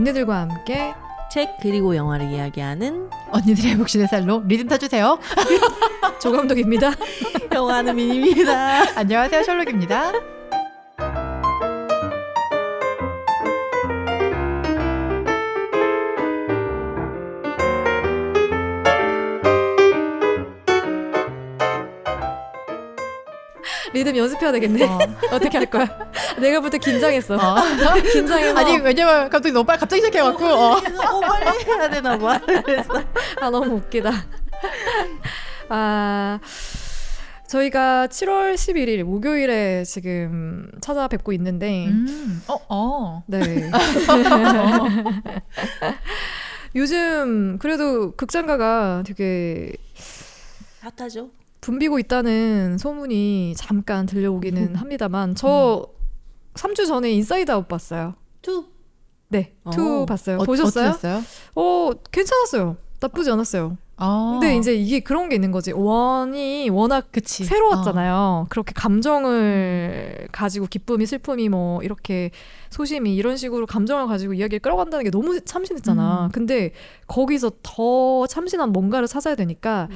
언니들과 함께 책 그리고 영화를 이야기하는 언니들의 목신의 살로 리듬 타주세요. 조감독입니다. 영화는 민입니다. 안녕하세요, 셜록입니다. 리듬 연습해야 되겠네. 어떻게 할 거야? 내가 볼 때 긴장했어. 긴장해서. 아니 왜냐면 감독이 너무 갑자기 시작해갖고 빨리 해야 되나 봐. 그래서 너무 웃기다. 저희가 7월 11일 목요일에 지금 찾아뵙고 있는데 네. 요즘 그래도 극장가가 되게 핫하죠. 붐비고 있다는 소문이 잠깐 들려오기는 합니다만 저 3주 전에 인사이드 아웃 봤어요. 2? 네, 2 봤어요. 보셨어요? 어땠어요? 괜찮았어요. 나쁘지 않았어요. 아. 근데 이제 이게 그런 게 있는 거지. 원이 워낙 그치. 새로웠잖아요. 그렇게 감정을 가지고 기쁨이 슬픔이 뭐 이렇게 소심이 이런 식으로 감정을 가지고 이야기를 끌어간다는 게 너무 참신했잖아. 근데 거기서 더 참신한 뭔가를 찾아야 되니까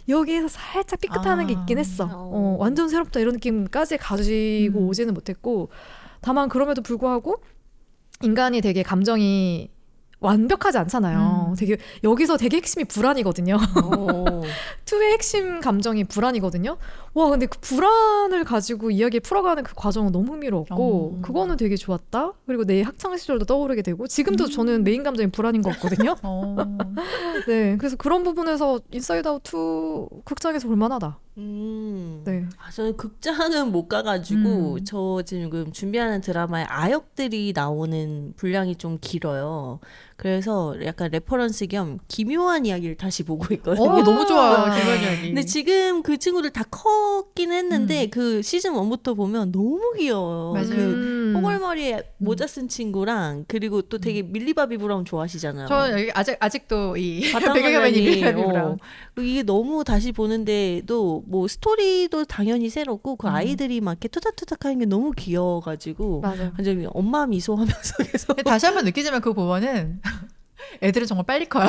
여기에서 살짝 삐끗하는 게 있긴 했어. 완전 새롭다 이런 느낌까지 가지고 오지는 못했고 다만 그럼에도 불구하고 인간이 되게 감정이 완벽하지 않잖아요. 되게 여기서 되게 핵심이 불안이거든요. 2의 핵심 감정이 불안이거든요. 와 근데 그 불안을 가지고 이야기 풀어가는 그 과정은 너무 흥미로웠고 그거는 되게 좋았다. 그리고 내 학창 시절도 떠오르게 되고 지금도 저는 메인 감정이 불안인 것 같거든요. 네, 그래서 그런 부분에서 인사이드 아웃 2 극장에서 볼만하다. 네. 저는 극장은 못 가가지고 저 지금 준비하는 드라마에 아역들이 나오는 분량이 좀 길어요. 그래서 약간 레퍼런스 겸 기묘한 이야기를 다시 보고 있거든요. 너무 좋아요, 기묘한 이야기. 근데 지금 그 친구들 다 컸긴 했는데 그 시즌 1부터 보면 너무 귀여워요. 맞아요. 그 뽀글머리에 모자 쓴 친구랑 그리고 또 되게 밀리바비 브라운 좋아하시잖아요. 저는 여기 아직도 이 배경화면이 밀리바비 브라운. 이게 너무 다시 보는데도 뭐 스토리도 당연히 새롭고 그 아이들이 막 이렇게 투닥투닥하는 게 너무 귀여워가지고 맞아요. 완전 엄마 미소하면서 계속 다시 한번 느끼지만 그거 보면은 애들은 정말 빨리 커요.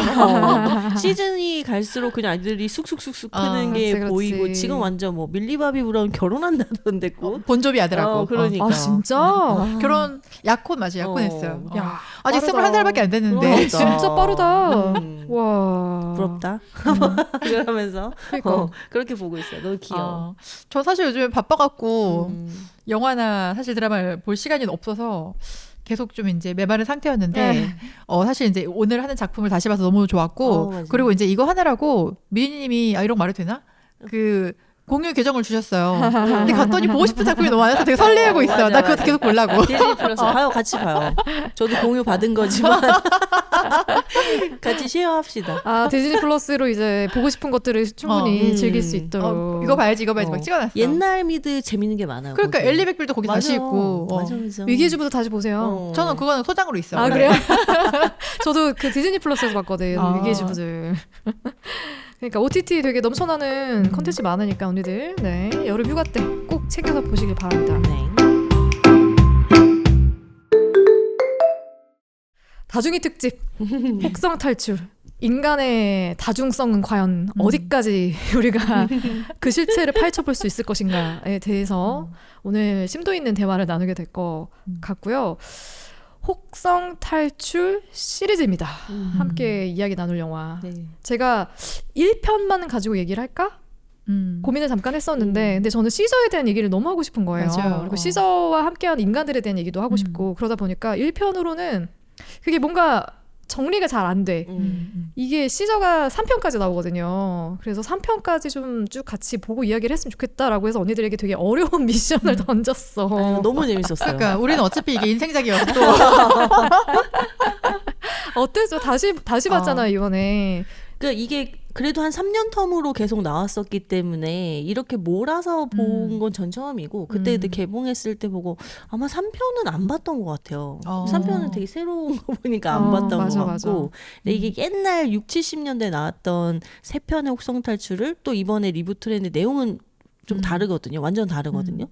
시즌이 갈수록 그냥 아이들이 쑥쑥쑥쑥 크는 게 그렇지. 보이고 지금 완전 뭐 밀리바비 브라운 결혼한다던데 꼭 본조비 아들하고. 그러니까 진짜? 결혼 약혼 맞아, 약혼했어요. 야, 아직 빠르다. 21살밖에 안 됐는데. 그러니까. 진짜 빠르다. 음. 와 부럽다. 그러면서 그러니까. 그렇게 보고 있어요. 너무 귀여워. 저 사실 요즘에 바빠갖고 영화나 사실 드라마를 볼 시간이 없어서 계속 좀 이제 메마른 상태였는데 사실 이제 오늘 하는 작품을 다시 봐서 너무 좋았고 그리고 이제 이거 하느라고 미니님이 이런 거 말해도 되나? 그 공유 계정을 주셨어요. 근데 갔더니 보고 싶은 작품이 너무 많아서 되게 설레고 있어요. 나 그것도 계속 보려고. 디즈니 플러스 봐요. 같이 봐요. 저도 공유 받은 거지만 같이 쉐어합시다. 디즈니 플러스로 이제 보고 싶은 것들을 충분히 즐길 수 있도록 이거 봐야지 막 찍어놨어. 옛날 미드 재밌는 게 많아요. 그러니까 거기. 엘리 백빌도 거기 다시 있고. 맞아. 위기주부도 다시 보세요. 저는 그거는 소장으로 있어요. 그래요? 저도 그 디즈니 플러스에서 봤거든. 위기주부들. 그러니까 OTT 되게 넘쳐나는 콘텐츠 많으니까 언니들 여름 휴가 때 꼭 챙겨서 보시길 바랍니다. 다중이 특집 혹성 탈출. 인간의 다중성은 과연 어디까지 우리가 그 실체를 파헤쳐볼 수 있을 것인가에 대해서 오늘 심도 있는 대화를 나누게 될 것 같고요. 혹성 탈출 시리즈입니다. 함께 이야기 나눌 영화. 제가 1편만 가지고 얘기를 할까? 고민을 잠깐 했었는데 근데 저는 시저에 대한 얘기를 너무 하고 싶은 거예요. 맞아요. 그리고 시저와 함께한 인간들에 대한 얘기도 하고 싶고 그러다 보니까 1편으로는 그게 뭔가 정리가 잘 안 돼. 이게 시저가 3편까지 나오거든요. 그래서 3편까지 좀 쭉 같이 보고 이야기를 했으면 좋겠다라고 해서 언니들에게 되게 어려운 미션을 던졌어. 너무 재밌었어요. 그러니까 우리는 어차피 이게 인생작이어서 또 어땠어? 다시 봤잖아요 이번에. 그러니까 이게 그래도 한 3년 텀으로 계속 나왔었기 때문에 이렇게 몰아서 본 건 전 처음이고 그때 개봉했을 때 보고 아마 3편은 안 봤던 것 같아요. 3편은 되게 새로운 거 보니까 안 봤던 맞아, 것 같고 근데 이게 옛날 6, 70년대에 나왔던 3편의 혹성 탈출을 또 이번에 리부트를 했는데 내용은 좀 다르거든요. 완전 다르거든요.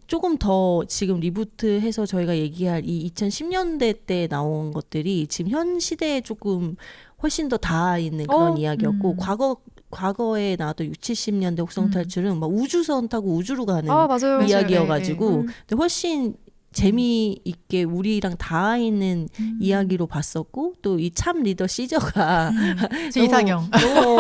조금 더 지금 리부트해서 저희가 얘기할 이 2010년대 때 나온 것들이 지금 현 시대에 조금 훨씬 더 닿아 있는 그런 이야기였고 과거에 나왔던 60, 70년대 혹성 탈출은 막 우주선 타고 우주로 가는 맞아요. 이야기여가지고 맞아요. 근데 훨씬 재미있게 우리랑 닿아 있는 이야기로 봤었고 또 이 참 리더 시저가 이상형.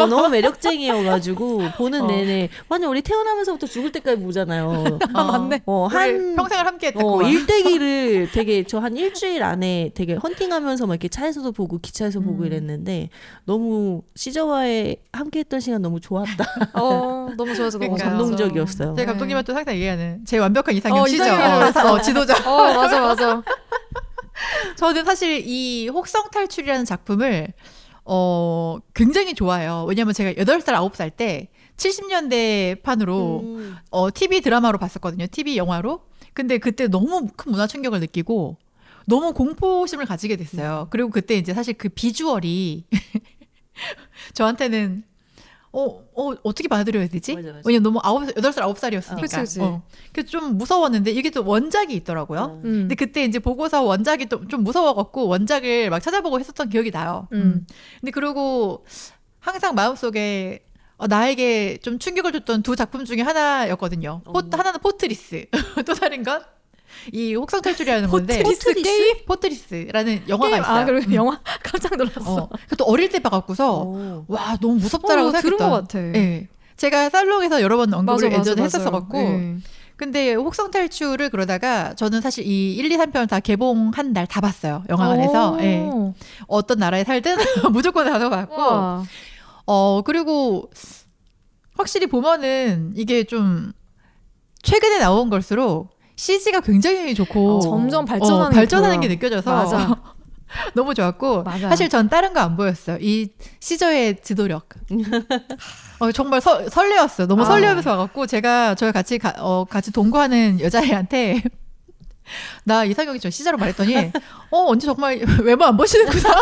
너무 매력쟁이여가지고 보는 내내 완전 우리 태어나면서부터 죽을 때까지 보잖아요. 맞네. 한 평생을 함께했던 일대기를 되게 저 한 일주일 안에 되게 헌팅하면서 막 이렇게 차에서도 보고 기차에서 보고 이랬는데 너무 시저와의 함께했던 시간 너무 좋았다. 너무 좋아서 너무 그러니까요. 감동적이었어요. 제 감독님한테 항상 얘기하는 제 완벽한 이상형 시죠. 이상형이었어. 지도자. 맞아. 저는 사실 이 혹성 탈출이라는 작품을 굉장히 좋아해요. 왜냐면 제가 8살, 9살 때 70년대 판으로 TV 드라마로 봤었거든요. TV 영화로. 근데 그때 너무 큰 문화 충격을 느끼고 너무 공포심을 가지게 됐어요. 그리고 그때 이제 사실 그 비주얼이 저한테는 어떻게 받아들여야 되지? 맞아. 왜냐면 너무 8살, 9살이었으니까. 그치. 그래서 좀 무서웠는데 이게 또 원작이 있더라고요. 근데 그때 이제 보고서 원작이 또 좀 무서워갖고 원작을 막 찾아보고 했었던 기억이 나요. 근데 그리고 항상 마음속에 나에게 좀 충격을 줬던 두 작품 중에 하나였거든요. 하나는 포트리스. 또 다른 건 이 혹성 탈출이라는 건데 포트리스라는 영화가 있어요. 그리고 영화 깜짝 놀랐어. 그것도 어릴 때 봐갖고서 와 너무 무섭다라고 들은 생각했던. 것 같아. 네. 제가 살롱에서 여러 번 언급을 예전에 했었어갖고 네. 근데 혹성 탈출을 그러다가 저는 사실 이 1, 2, 3편 다 개봉한 날 다 봤어요. 영화관에서. 네. 어떤 나라에 살든 무조건 가서 봤고 그리고 확실히 보면은 이게 좀 최근에 나온 걸수록 CG가 굉장히 좋고 점점 발전하는 게 느껴져서 맞아. 너무 좋았고 맞아. 사실 전 다른 거 안 보였어요. 이 시저의 지도력 정말 설레었어요. 너무 설레면서 와갖고 저희 같이 동거하는 여자애한테 나 이상형이 저 시저로 말했더니 언제 정말 외모 안 보시는구나.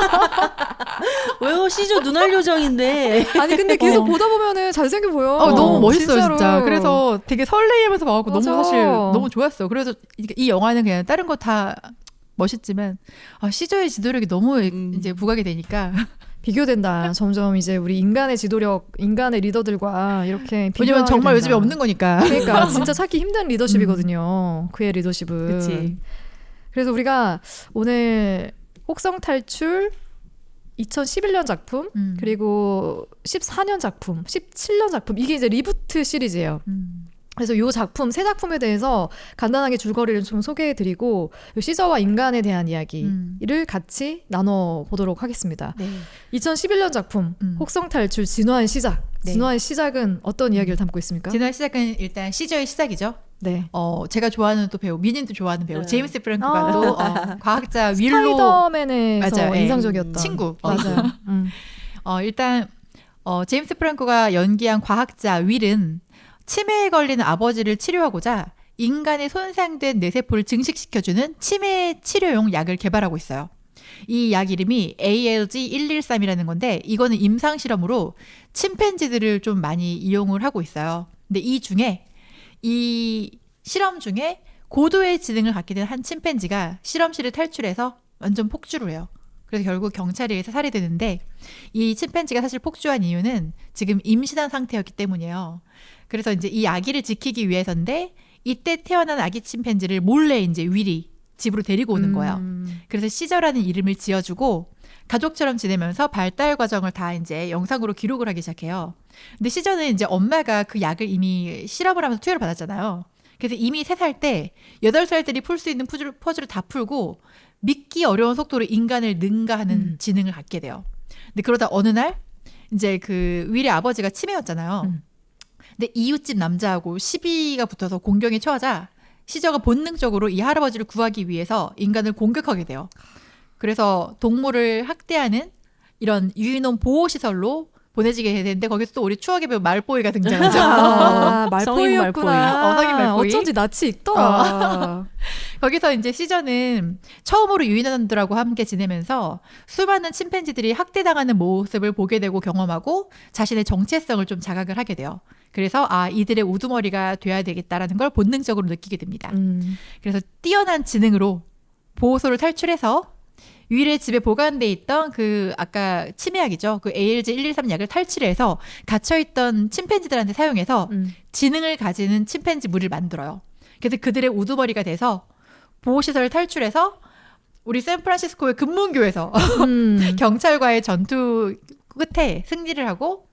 왜요? 시저 눈알 요정인데. 아니 근데 계속 보다 보면은 잘생겨 보여. 너무 멋있어요 진짜로. 진짜. 그래서 되게 설레이면서 봐갖고 맞아. 너무 사실 너무 좋았어. 그래서 이 영화는 그냥 다른 거 다 멋있지만 시저의 지도력이 너무 이제 부각이 되니까 비교된다. 점점 이제 우리 인간의 지도력, 인간의 리더들과 이렇게 왜냐면 정말 된다. 요즘에 없는 거니까. 그러니까 진짜 찾기 힘든 리더십이거든요. 그의 리더십은. 그치. 그래서 우리가 오늘 혹성 탈출 2011년 작품 그리고 14년 작품, 17년 작품 이게 이제 리부트 시리즈예요. 그래서 이 작품 세 작품에 대해서 간단하게 줄거리를 좀 소개해드리고 시저와 인간에 대한 이야기를 같이 나눠보도록 하겠습니다. 네. 2011년 작품 혹성 탈출 진화의 시작. 네. 진화의 시작은 어떤 이야기를 담고 있습니까? 진화의 시작은 일단 시저의 시작이죠. 네. 제가 좋아하는 또 배우, 민님도 좋아하는 배우 제임스 프랭크가 아. 또 과학자 윌로 스파이더맨에서 맞아요. 인상적이었던 친구. 맞아요. 일단 제임스 프랭크가 연기한 과학자 윌은 치매에 걸리는 아버지를 치료하고자 인간의 손상된 뇌세포를 증식시켜주는 치매 치료용 약을 개발하고 있어요. 이 약 이름이 ALG113이라는 건데 이거는 임상 실험으로 침팬지들을 좀 많이 이용을 하고 있어요. 근데 이 실험 중에 고도의 지능을 갖게 된 한 침팬지가 실험실을 탈출해서 완전 폭주를 해요. 그래서 결국 경찰에 의해서 살해되는데 이 침팬지가 사실 폭주한 이유는 지금 임신한 상태였기 때문이에요. 그래서 이제 이 아기를 지키기 위해서인데 이때 태어난 아기 침팬지를 몰래 이제 윌이 집으로 데리고 오는 거예요. 그래서 시저라는 이름을 지어주고 가족처럼 지내면서 발달 과정을 다 이제 영상으로 기록을 하기 시작해요. 근데 시저는 이제 엄마가 그 약을 이미 실험을 하면서 투여를 받았잖아요. 그래서 이미 3살 때 8살들이 풀 수 있는 퍼즐을 다 풀고 믿기 어려운 속도로 인간을 능가하는 지능을 갖게 돼요. 근데 그러다 어느 날 이제 그 윌의 아버지가 치매였잖아요. 근데 이웃집 남자하고 시비가 붙어서 공경에 처하자 시저가 본능적으로 이 할아버지를 구하기 위해서 인간을 공격하게 돼요. 그래서 동물을 학대하는 이런 유인원 보호시설로 보내지게 되는데 거기서 또 우리 추억의 배우 말보이가 등장하죠. 말보이였구나. 성인 말보이. 어쩐지 낯이 익더라. 거기서 이제 시저는 처음으로 유인원들하고 함께 지내면서 수많은 침팬지들이 학대당하는 모습을 보게 되고 경험하고 자신의 정체성을 좀 자각을 하게 돼요. 그래서 이들의 우두머리가 돼야 되겠다라는 걸 본능적으로 느끼게 됩니다. 그래서 뛰어난 지능으로 보호소를 탈출해서 유일의 집에 보관돼 있던 그 아까 치매약이죠. 그 ALG113 약을 탈취해서 갇혀있던 침팬지들한테 사용해서 지능을 가지는 침팬지 무리를 만들어요. 그래서 그들의 우두머리가 돼서 보호시설을 탈출해서 우리 샌프란시스코의 금문교에서 경찰과의 전투 끝에 승리를 하고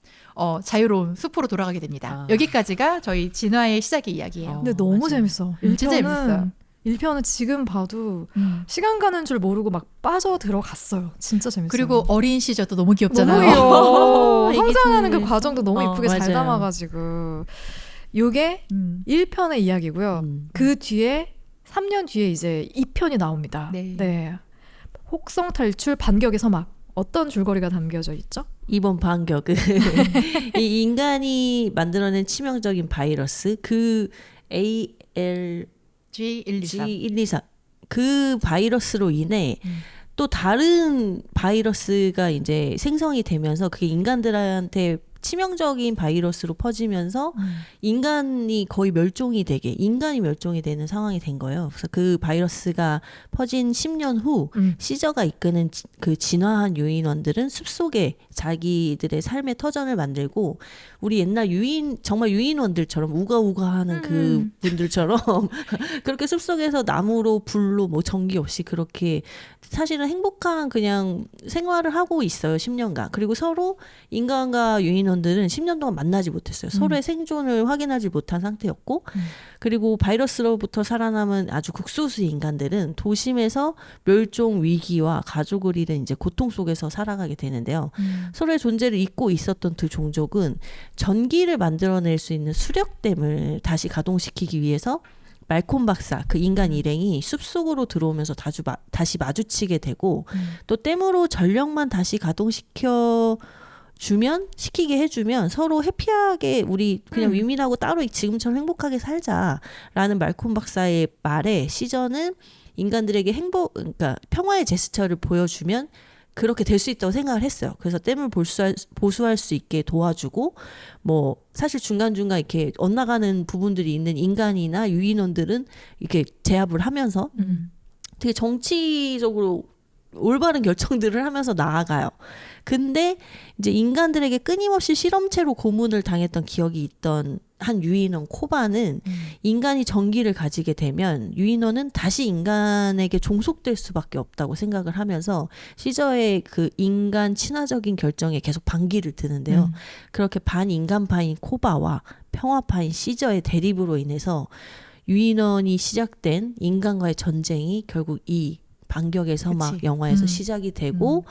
자유로운 숲으로 돌아가게 됩니다. 여기까지가 저희 진화의 시작의 이야기예요. 근데 너무 맞아요. 재밌어. 진짜 재밌어요. 1편은 지금 봐도 시간 가는 줄 모르고 막 빠져 들어갔어요. 진짜 재밌어요. 그리고 어린 시절도 너무 귀엽잖아요. 너무 귀여워. 애기들. 성장하는 그 과정도 너무 이쁘게 잘 맞아요. 담아가지고. 요게 1편의 이야기고요. 그 뒤에 3년 뒤에 이제 2편이 나옵니다. 네. 혹성 탈출 반격의 서막. 어떤 줄거리가 담겨져 있죠? 이번 반격은 이 인간이 만들어낸 치명적인 바이러스 그 G123 그 바이러스로 인해 또 다른 바이러스가 이제 생성이 되면서 그게 인간들한테 치명적인 바이러스로 퍼지면서 인간이 거의 멸종이 되는 상황이 된 거예요. 그래서 그 바이러스가 퍼진 10년 후 시저가 이끄는 그 진화한 유인원들은 숲속에 자기들의 삶의 터전을 만들고 우리 옛날 정말 유인원들처럼 우가우가하는 그 분들처럼 그렇게 숲속에서 나무로 불로 뭐 전기 없이 그렇게 사실은 행복한 그냥 생활을 하고 있어요. 10년간. 그리고 서로 인간과 유인원들은 10년 동안 만나지 못했어요. 서로의 생존을 확인하지 못한 상태였고 그리고 바이러스로부터 살아남은 아주 극소수의 인간들은 도심에서 멸종 위기와 가족을 잃은 이제 고통 속에서 살아가게 되는데요. 서로의 존재를 잊고 있었던 두 종족은 전기를 만들어낼 수 있는 수력댐을 다시 가동시키기 위해서 말콤 박사 그 인간 일행이 숲속으로 들어오면서 다시 마주치게 되고 또 댐으로 전력만 다시 시키게 해주면 서로 해피하게 우리 그냥 위민하고 따로 지금처럼 행복하게 살자라는 말콤 박사의 말에 시저는 인간들에게 그러니까 평화의 제스처를 보여주면 그렇게 될 수 있다고 생각을 했어요. 그래서 댐을 보수할 수 있게 도와주고 뭐 사실 중간중간 이렇게 엇나가는 부분들이 있는 인간이나 유인원들은 이렇게 제압을 하면서 되게 정치적으로 올바른 결정들을 하면서 나아가요. 근데 이제 인간들에게 끊임없이 실험체로 고문을 당했던 기억이 있던 한 유인원 코바는 인간이 전기를 가지게 되면 유인원은 다시 인간에게 종속될 수밖에 없다고 생각을 하면서 시저의 그 인간 친화적인 결정에 계속 반기를 드는데요. 그렇게 반인간파인 코바와 평화파인 시저의 대립으로 인해서 유인원이 시작된 인간과의 전쟁이 결국 이 반격의 서막 영화에서 시작이 되고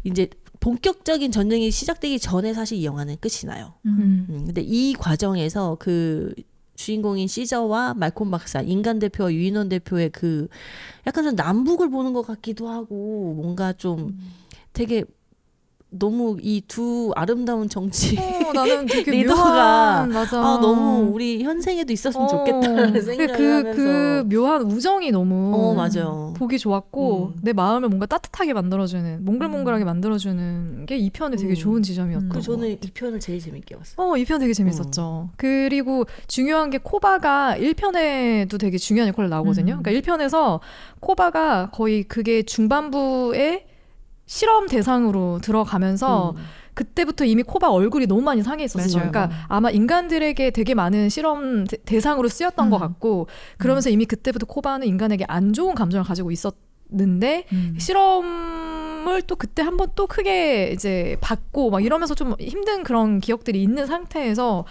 이제 본격적인 전쟁이 시작되기 전에 사실 이 영화는 끝이 나요. 근데 이 과정에서 그 주인공인 시저와 말콤 박사, 인간 대표와 유인원 대표의 그 약간 좀 남북을 보는 것 같기도 하고 뭔가 좀 되게 너무 이 두 아름다운 정치 나는 되게 리더가 맞아. 너무 우리 현생에도 있었으면 좋겠다라는 생각을 하면서 그 묘한 우정이 너무 맞아요. 보기 좋았고 내 마음을 뭔가 따뜻하게 만들어주는 몽글몽글하게 만들어주는 게 이 편의 되게 좋은 지점이었던 것 저는 같아요. 이 편을 제일 재밌게 봤어요. 이 편 되게 재밌었죠. 그리고 중요한 게 코바가 1편에도 되게 중요한 역할을 나오거든요. 그러니까 1편에서 코바가 거의 그게 중반부에 실험 대상으로 들어가면서 그때부터 이미 코바 얼굴이 너무 많이 상해 있었어요. 그러니까 아마 인간들에게 되게 많은 실험 대상으로 쓰였던 것 같고 그러면서 이미 그때부터 코바는 인간에게 안 좋은 감정을 가지고 있었는데 실험을 또 그때 한번 또 크게 이제 받고 막 이러면서 좀 힘든 그런 기억들이 있는 상태에서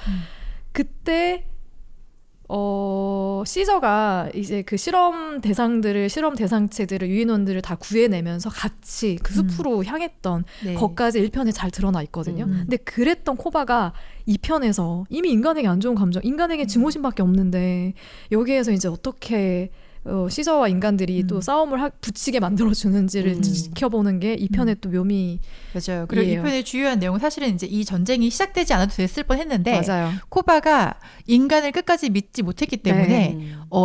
그때 시저가 이제 그 실험 대상체들을 유인원들을 다 구해내면서 같이 그 숲으로 향했던 것까지 1편에 잘 드러나 있거든요. 근데 그랬던 코바가 2편에서 이미 인간에게 안 좋은 감정, 인간에게 증오심밖에 없는데 여기에서 이제 어떻게 시저와 인간들이 또 싸움을 붙이게 만들어주는지를 지켜보는 게 이 편의 또 묘미. 맞아요. 그리고 이 편의 주요한 내용은 사실은 이제 이 전쟁이 시작되지 않아도 됐을 뻔했는데 맞아요. 코바가 인간을 끝까지 믿지 못했기 때문에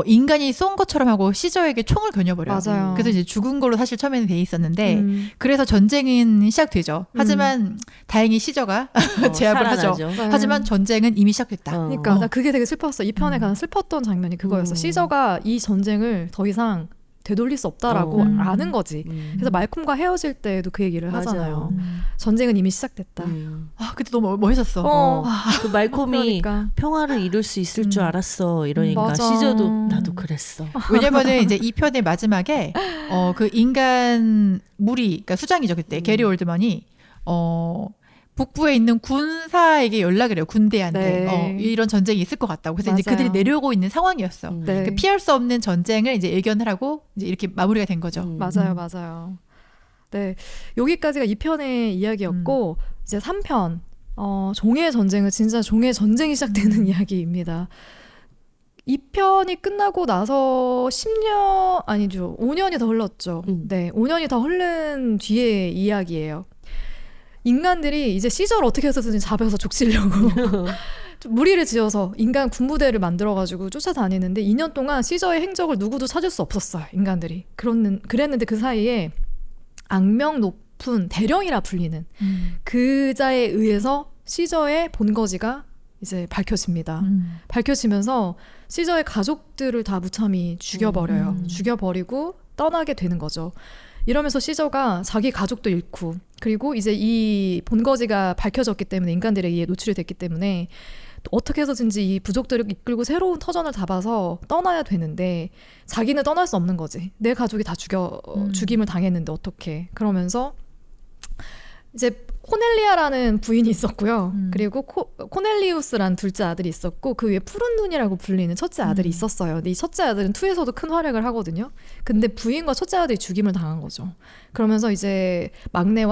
인간이 쏜 것처럼 하고 시저에게 총을 겨녀버려요. 맞아요. 그래서 이제 죽은 걸로 사실 처음에는 돼 있었는데 그래서 전쟁은 시작되죠. 하지만 다행히 시저가 제압을 하죠. 하지만 전쟁은 이미 시작됐다. 그러니까 나 그게 되게 슬펐어. 이 편에 가장 슬펐던 장면이 그거였어. 시저가 이 전쟁을 더 이상 되돌릴 수 없다라고 아는 거지. 그래서 말콤과 헤어질 때도 그 얘기를 하잖아요. 전쟁은 이미 시작됐다. 그때 너무 멋있었어. 그 말콤이 그러니까. 평화를 이룰 수 있을 줄 알았어. 이러니까 시저도 나도 그랬어. 왜냐면은 이제 이 편의 마지막에 그 인간 무리, 그러니까 수장이죠 그때 게리 올드만이 북부에 있는 군사에게 연락을 해요. 군대한테. 이런 전쟁이 있을 것 같다고. 그래서 이제 그들이 내려오고 있는 상황이었어. 그러니까 피할 수 없는 전쟁을 이제 예견을 하고 이제 이렇게 마무리가 된 거죠. 맞아요. 네. 여기까지가 2편의 이야기였고 이제 3편 종의 전쟁은 진짜 종의 전쟁이 시작되는 이야기입니다. 2편이 끝나고 나서 10년 아니죠. 5년이 더 흘렀죠. 네. 5년이 더 흐른 뒤의 이야기예요. 인간들이 이제 시저를 어떻게 해서든지 잡아서 족치려고 무리를 지어서 인간 군부대를 만들어가지고 쫓아다니는데 2년 동안 시저의 행적을 누구도 찾을 수 없었어요. 인간들이. 그랬는데 그 사이에 악명 높은 대령이라 불리는 그자에 의해서 시저의 본거지가 이제 밝혀집니다. 밝혀지면서 시저의 가족들을 다 무참히 죽여버려요. 죽여버리고 떠나게 되는 거죠. 이러면서 시저가 자기 가족도 잃고 그리고 이제 이 본거지가 밝혀졌기 때문에 인간들에 의해 노출이 됐기 때문에 어떻게 해서든지 이 부족들을 이끌고 새로운 터전을 잡아서 떠나야 되는데 자기는 떠날 수 없는 거지. 내 가족이 다 죽임을 당했는데 어떡해. 그러면서 이제 코넬리아라는 부인이 있었고요. 그리고 코넬리우스라는 둘째 아들이 있었고 그 위에 푸른 눈이라고 불리는 첫째 아들이 있었어요. 근데 이 첫째 아들은 2에서도 큰 활약을 하거든요. 근데 부인과 첫째 아들이 죽임을 당한 거죠. 그러면서 이제 막내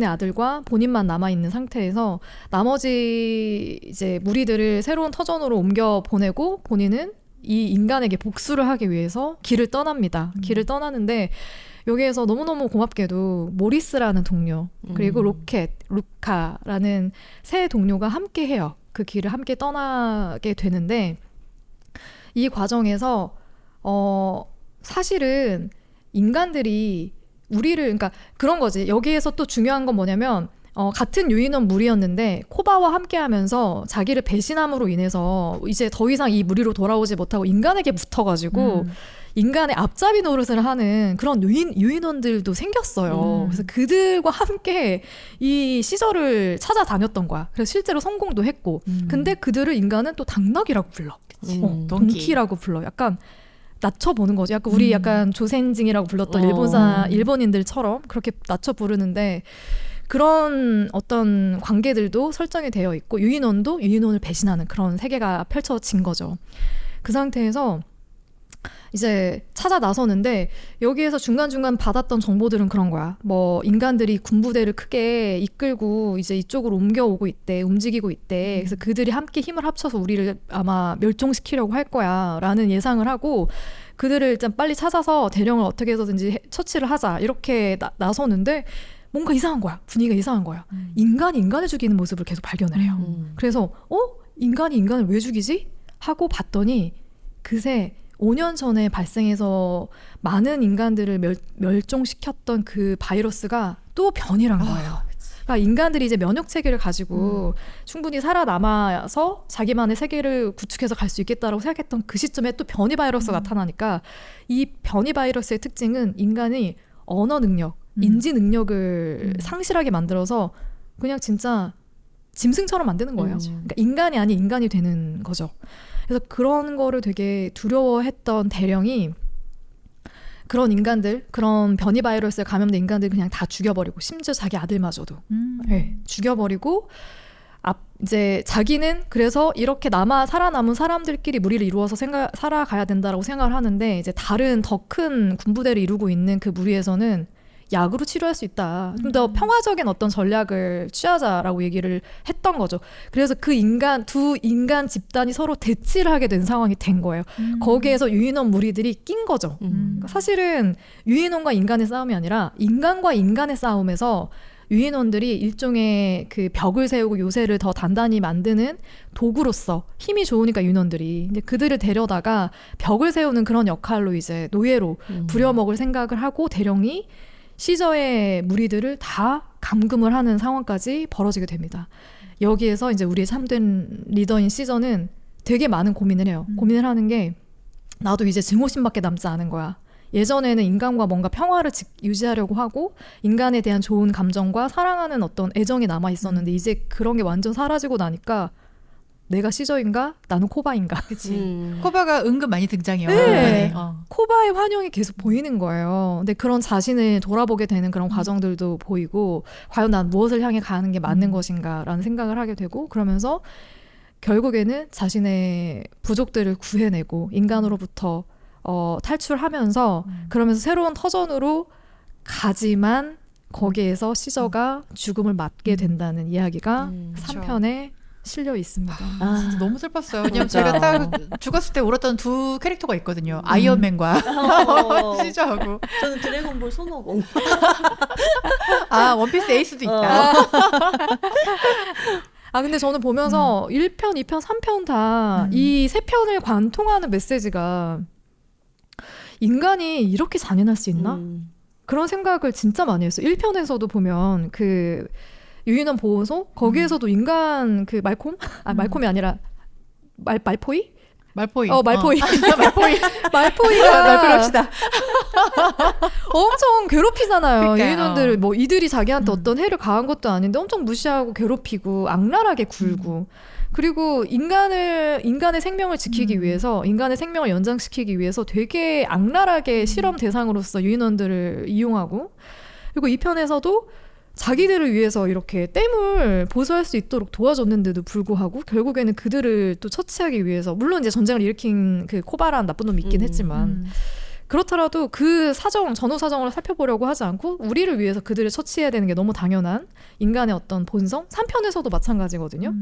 아들과 본인만 남아있는 상태에서 나머지 이제 무리들을 새로운 터전으로 옮겨 보내고 본인은 이 인간에게 복수를 하기 위해서 길을 떠납니다. 길을 떠나는데 여기에서 너무너무 고맙게도 모리스라는 동료 그리고 루카라는 세 동료가 함께 해요. 그 길을 함께 떠나게 되는데 이 과정에서 사실은 인간들이 우리를 그러니까 그런 거지. 여기에서 또 중요한 건 뭐냐면 같은 유인원 무리였는데 코바와 함께하면서 자기를 배신함으로 인해서 이제 더 이상 이 무리로 돌아오지 못하고 인간에게 붙어가지고 인간의 앞잡이 노릇을 하는 그런 유인원들도 생겼어요. 그래서 그들과 함께 이 시저를 찾아다녔던 거야. 그래서 실제로 성공도 했고 근데 그들을 인간은 또 당나귀라고 불러. 동키라고 불러. 약간 낮춰보는 거죠. 약간 우리 약간 조센징이라고 불렀던 일본인들처럼 그렇게 낮춰 부르는데 그런 어떤 관계들도 설정이 되어 있고 유인원도 유인원을 배신하는 그런 세계가 펼쳐진 거죠. 그 상태에서 이제 찾아 나서는데 여기에서 중간중간 받았던 정보들은 그런 거야. 뭐 인간들이 군부대를 크게 이끌고 이제 이쪽으로 옮겨오고 있대. 움직이고 있대. 그래서 그들이 함께 힘을 합쳐서 우리를 아마 멸종시키려고 할 거야 라는 예상을 하고 그들을 일단 빨리 찾아서 대령을 어떻게 해서든지 처치를 하자 이렇게 나서는데 뭔가 이상한 거야. 분위기가 이상한 거야. 인간이 인간을 죽이는 모습을 계속 발견을 해요. 그래서 인간이 인간을 왜 죽이지? 하고 봤더니 그새 5년 전에 발생해서 많은 인간들을 멸종시켰던 그 바이러스가 또 변이란 거예요. 그러니까 인간들이 이제 면역 체계를 가지고 충분히 살아남아서 자기만의 세계를 구축해서 갈 수 있겠다라고 생각했던 그 시점에 또 변이 바이러스가 나타나니까 이 변이 바이러스의 특징은 인간이 언어 능력, 인지 능력을 상실하게 만들어서 그냥 진짜 짐승처럼 만드는 거예요. 그러니까 인간이 아닌 인간이 되는 거죠. 그래서 그런 거를 되게 두려워했던 대령이 그런 인간들, 그런 변이 바이러스에 감염된 인간들 그냥 다 죽여버리고 심지어 자기 아들마저도 네, 죽여버리고 이제 자기는 그래서 이렇게 살아남은 사람들끼리 무리를 이루어서 살아가야 된다라고 생각을 하는데 이제 다른 더 큰 군부대를 이루고 있는 그 무리에서는 약으로 치료할 수 있다. 좀 더 평화적인 어떤 전략을 취하자라고 얘기를 했던 거죠. 그래서 그 두 인간 집단이 서로 대치를 하게 된 상황이 된 거예요. 거기에서 유인원 무리들이 낀 거죠. 그러니까 사실은 유인원과 인간의 싸움이 아니라 인간과 인간의 싸움에서 유인원들이 일종의 그 벽을 세우고 요새를 더 단단히 만드는 도구로서 힘이 좋으니까 유인원들이 이제 그들을 데려다가 벽을 세우는 그런 역할로 이제 노예로 부려먹을 생각을 하고 대령이 시저의 무리들을 다 감금을 하는 상황까지 벌어지게 됩니다. 여기에서 이제 우리의 참된 리더인 시저는 되게 많은 고민을 해요. 고민을 하는 게 나도 이제 증오심밖에 남지 않은 거야. 예전에는 인간과 뭔가 평화를 유지하려고 하고 인간에 대한 좋은 감정과 사랑하는 어떤 애정이 남아 있었는데 이제 그런 게 완전 사라지고 나니까 내가 시저인가? 나는 코바인가? 그치. 코바가 은근 많이 등장해요. 네. 코바의 환영이 계속 보이는 거예요. 근데 그런 자신을 돌아보게 되는 그런 과정들도 보이고 과연 난 무엇을 향해 가는 게 맞는 것인가라는 생각을 하게 되고 그러면서 결국에는 자신의 부족들을 구해내고 인간으로부터 탈출하면서 그러면서 새로운 터전으로 가지만 거기에서 시저가 죽음을 맞게 된다는 이야기가 3편에 실려 있습니다. 진짜 너무 슬펐어요. 왜냐면 제가 딱 죽었을 때 울었던 두 캐릭터가 있거든요. 아이언맨과 시저하고. 저는 드래곤볼 손오공. 원피스 에이스도 있다. 근데 저는 보면서 1편, 2편, 3편 다 이 세 편을 관통하는 메시지가 인간이 이렇게 잔인할 수 있나? 그런 생각을 진짜 많이 했어요. 1편에서도 보면 그 유인원 보호소 거기에서도 인간 그 말콤? 말콤이 아니라 말포이? 말포이. 말포이. 말포이. 말포이가 말포이합시다. 엄청 괴롭히잖아요. 그러니까요. 유인원들을 뭐 이들이 자기한테 어떤 해를 가한 것도 아닌데 엄청 무시하고 괴롭히고 악랄하게 굴고 그리고 인간의 생명을 지키기 위해서 인간의 생명을 연장시키기 위해서 되게 악랄하게 실험 대상으로서 유인원들을 이용하고 그리고 이 편에서도 자기들을 위해서 이렇게 댐을 보수할 수 있도록 도와줬는데도 불구하고 결국에는 그들을 또 처치하기 위해서 물론 이제 전쟁을 일으킨 그 코바라는 나쁜 놈이 있긴 했지만 그렇더라도 그 전후 사정을 살펴보려고 하지 않고 우리를 위해서 그들을 처치해야 되는 게 너무 당연한 인간의 어떤 본성 3편에서도 마찬가지거든요.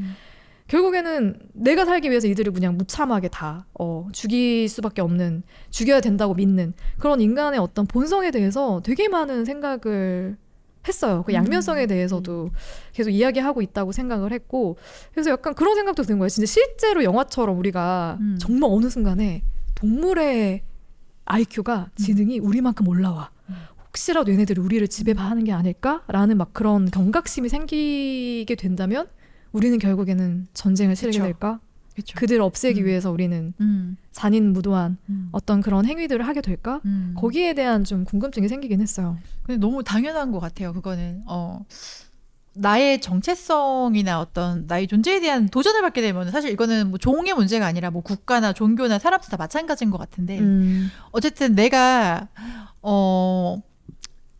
결국에는 내가 살기 위해서 이들을 그냥 무참하게 다 죽일 수밖에 없는 죽여야 된다고 믿는 그런 인간의 어떤 본성에 대해서 되게 많은 생각을 했어요. 그 양면성에 대해서도 계속 이야기하고 있다고 생각을 했고 그래서 약간 그런 생각도 드는 거예요. 진짜 실제로 영화처럼 우리가 정말 어느 순간에 동물의 IQ가 지능이 우리만큼 올라와. 혹시라도 얘네들이 우리를 지배하는 게 아닐까라는 막 그런 경각심이 생기게 된다면 우리는 결국에는 전쟁을 치르게 될까? 그쵸. 그들을 없애기 위해서 우리는 잔인무도한 어떤 그런 행위들을 하게 될까? 거기에 대한 좀 궁금증이 생기긴 했어요. 근데 너무 당연한 것 같아요. 그거는 나의 정체성이나 어떤 나의 존재에 대한 도전을 받게 되면 사실 이거는 뭐 종의 문제가 아니라 뭐 국가나 종교나 사람도 다 마찬가지인 것 같은데 어쨌든 내가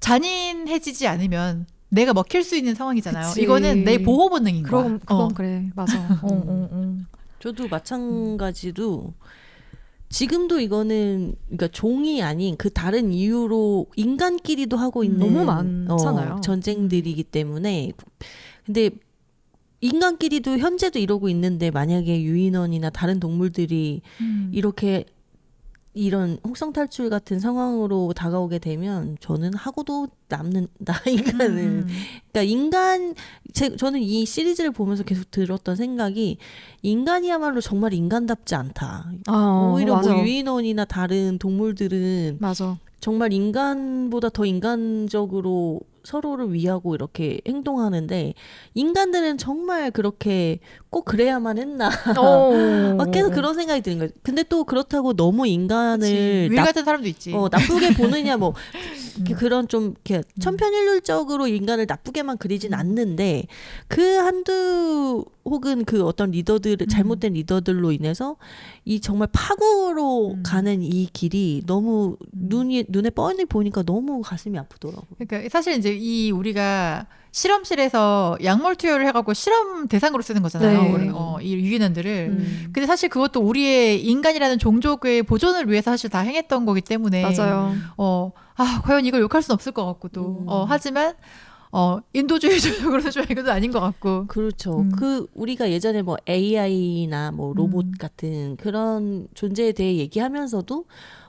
잔인해지지 않으면 내가 먹힐 수 있는 상황이잖아요. 그치. 이거는 내 보호 본능인 거야. 그건 그래. 맞아. 저도 마찬가지로 지금도 이거는 그러니까 종이 아닌 그 다른 이유로 인간끼리도 하고 있는 너무 많잖아요. 전쟁들이기 때문에 근데 인간끼리도 현재도 이러고 있는데 만약에 유인원이나 다른 동물들이 이렇게 이런 혹성 탈출 같은 상황으로 다가오게 되면 저는 하고도 남는다 인간은. 그러니까 저는 이 시리즈를 보면서 계속 들었던 생각이 인간이야말로 정말 인간답지 않다. 오히려 맞아. 뭐 유인원이나 다른 동물들은 맞아. 정말 인간보다 더 인간적으로 서로를 위하고 이렇게 행동하는데 인간들은 정말 그렇게 꼭 그래야만 했나 계속 그런 생각이 드는 거예요. 근데 또 그렇다고 너무 인간을 윌 같은 사람도 있지. 나쁘게 보느냐 뭐 그런 좀 이렇게 천편일률적으로 인간을 나쁘게만 그리진 않는데 그 한두 혹은 그 어떤 리더들 잘못된 리더들로 인해서 이 정말 파국으로 가는 이 길이 너무 눈에 뻔히 보니까 너무 가슴이 아프더라고요. 그러니까 사실 이제 이 우리가 실험실에서 약물 투여를 해갖고 실험 대상으로 쓰는 거잖아요. 네. 이 유인원들을. 근데 사실 그것도 우리의 인간이라는 종족의 보존을 위해서 사실 다 행했던 거기 때문에. 맞아요. 과연 이걸 욕할 수는 없을 것 같고 또 하지만 인도주의적으로는 좀 이것도 아닌 것 같고. 그렇죠. 우리가 예전에 뭐 AI나 뭐 로봇 같은 그런 존재에 대해 얘기하면서도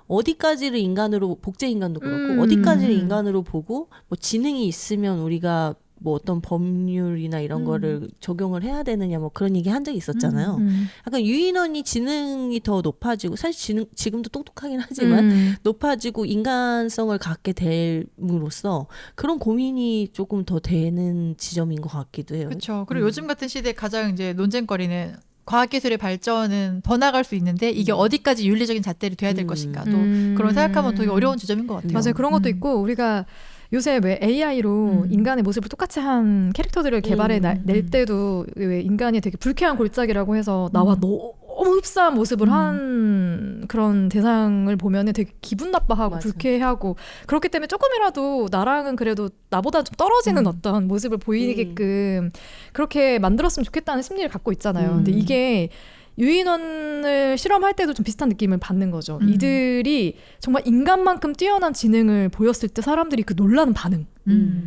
어디까지를 인간으로, 복제 인간도 그렇고 어디까지를 인간으로 보고 뭐 지능이 있으면 우리가 뭐 어떤 법률이나 이런 거를 적용을 해야 되느냐 뭐 그런 얘기 한 적이 있었잖아요. 약간 유인원이 지능이 더 높아지고, 사실 지금도 똑똑하긴 하지만 높아지고 인간성을 갖게 됨으로써 그런 고민이 조금 더 되는 지점인 것 같기도 해요. 그렇죠. 그리고 요즘 같은 시대에 가장 이제 논쟁거리는 과학기술의 발전은 더 나아갈 수 있는데 이게 어디까지 윤리적인 잣대를 돼야 될 것인가. 또 그런 생각하면 되게 어려운 지점인 것 같아요. 맞아요. 그런 것도 있고 우리가 요새 왜 AI로 인간의 모습을 똑같이 한 캐릭터들을 개발해 낼 때도 왜 인간이 되게 불쾌한 골짜기라고 해서 나와 너무 흡사한 모습을 한 그런 대상을 보면은 되게 기분 나빠하고 맞아. 불쾌하고, 그렇기 때문에 조금이라도 나랑은 그래도 나보다 좀 떨어지는 어떤 모습을 보이게끔 그렇게 만들었으면 좋겠다는 심리를 갖고 있잖아요. 근데 이게 유인원을 실험할 때도 좀 비슷한 느낌을 받는 거죠. 이들이 정말 인간만큼 뛰어난 지능을 보였을 때 사람들이 그 놀라는 반응,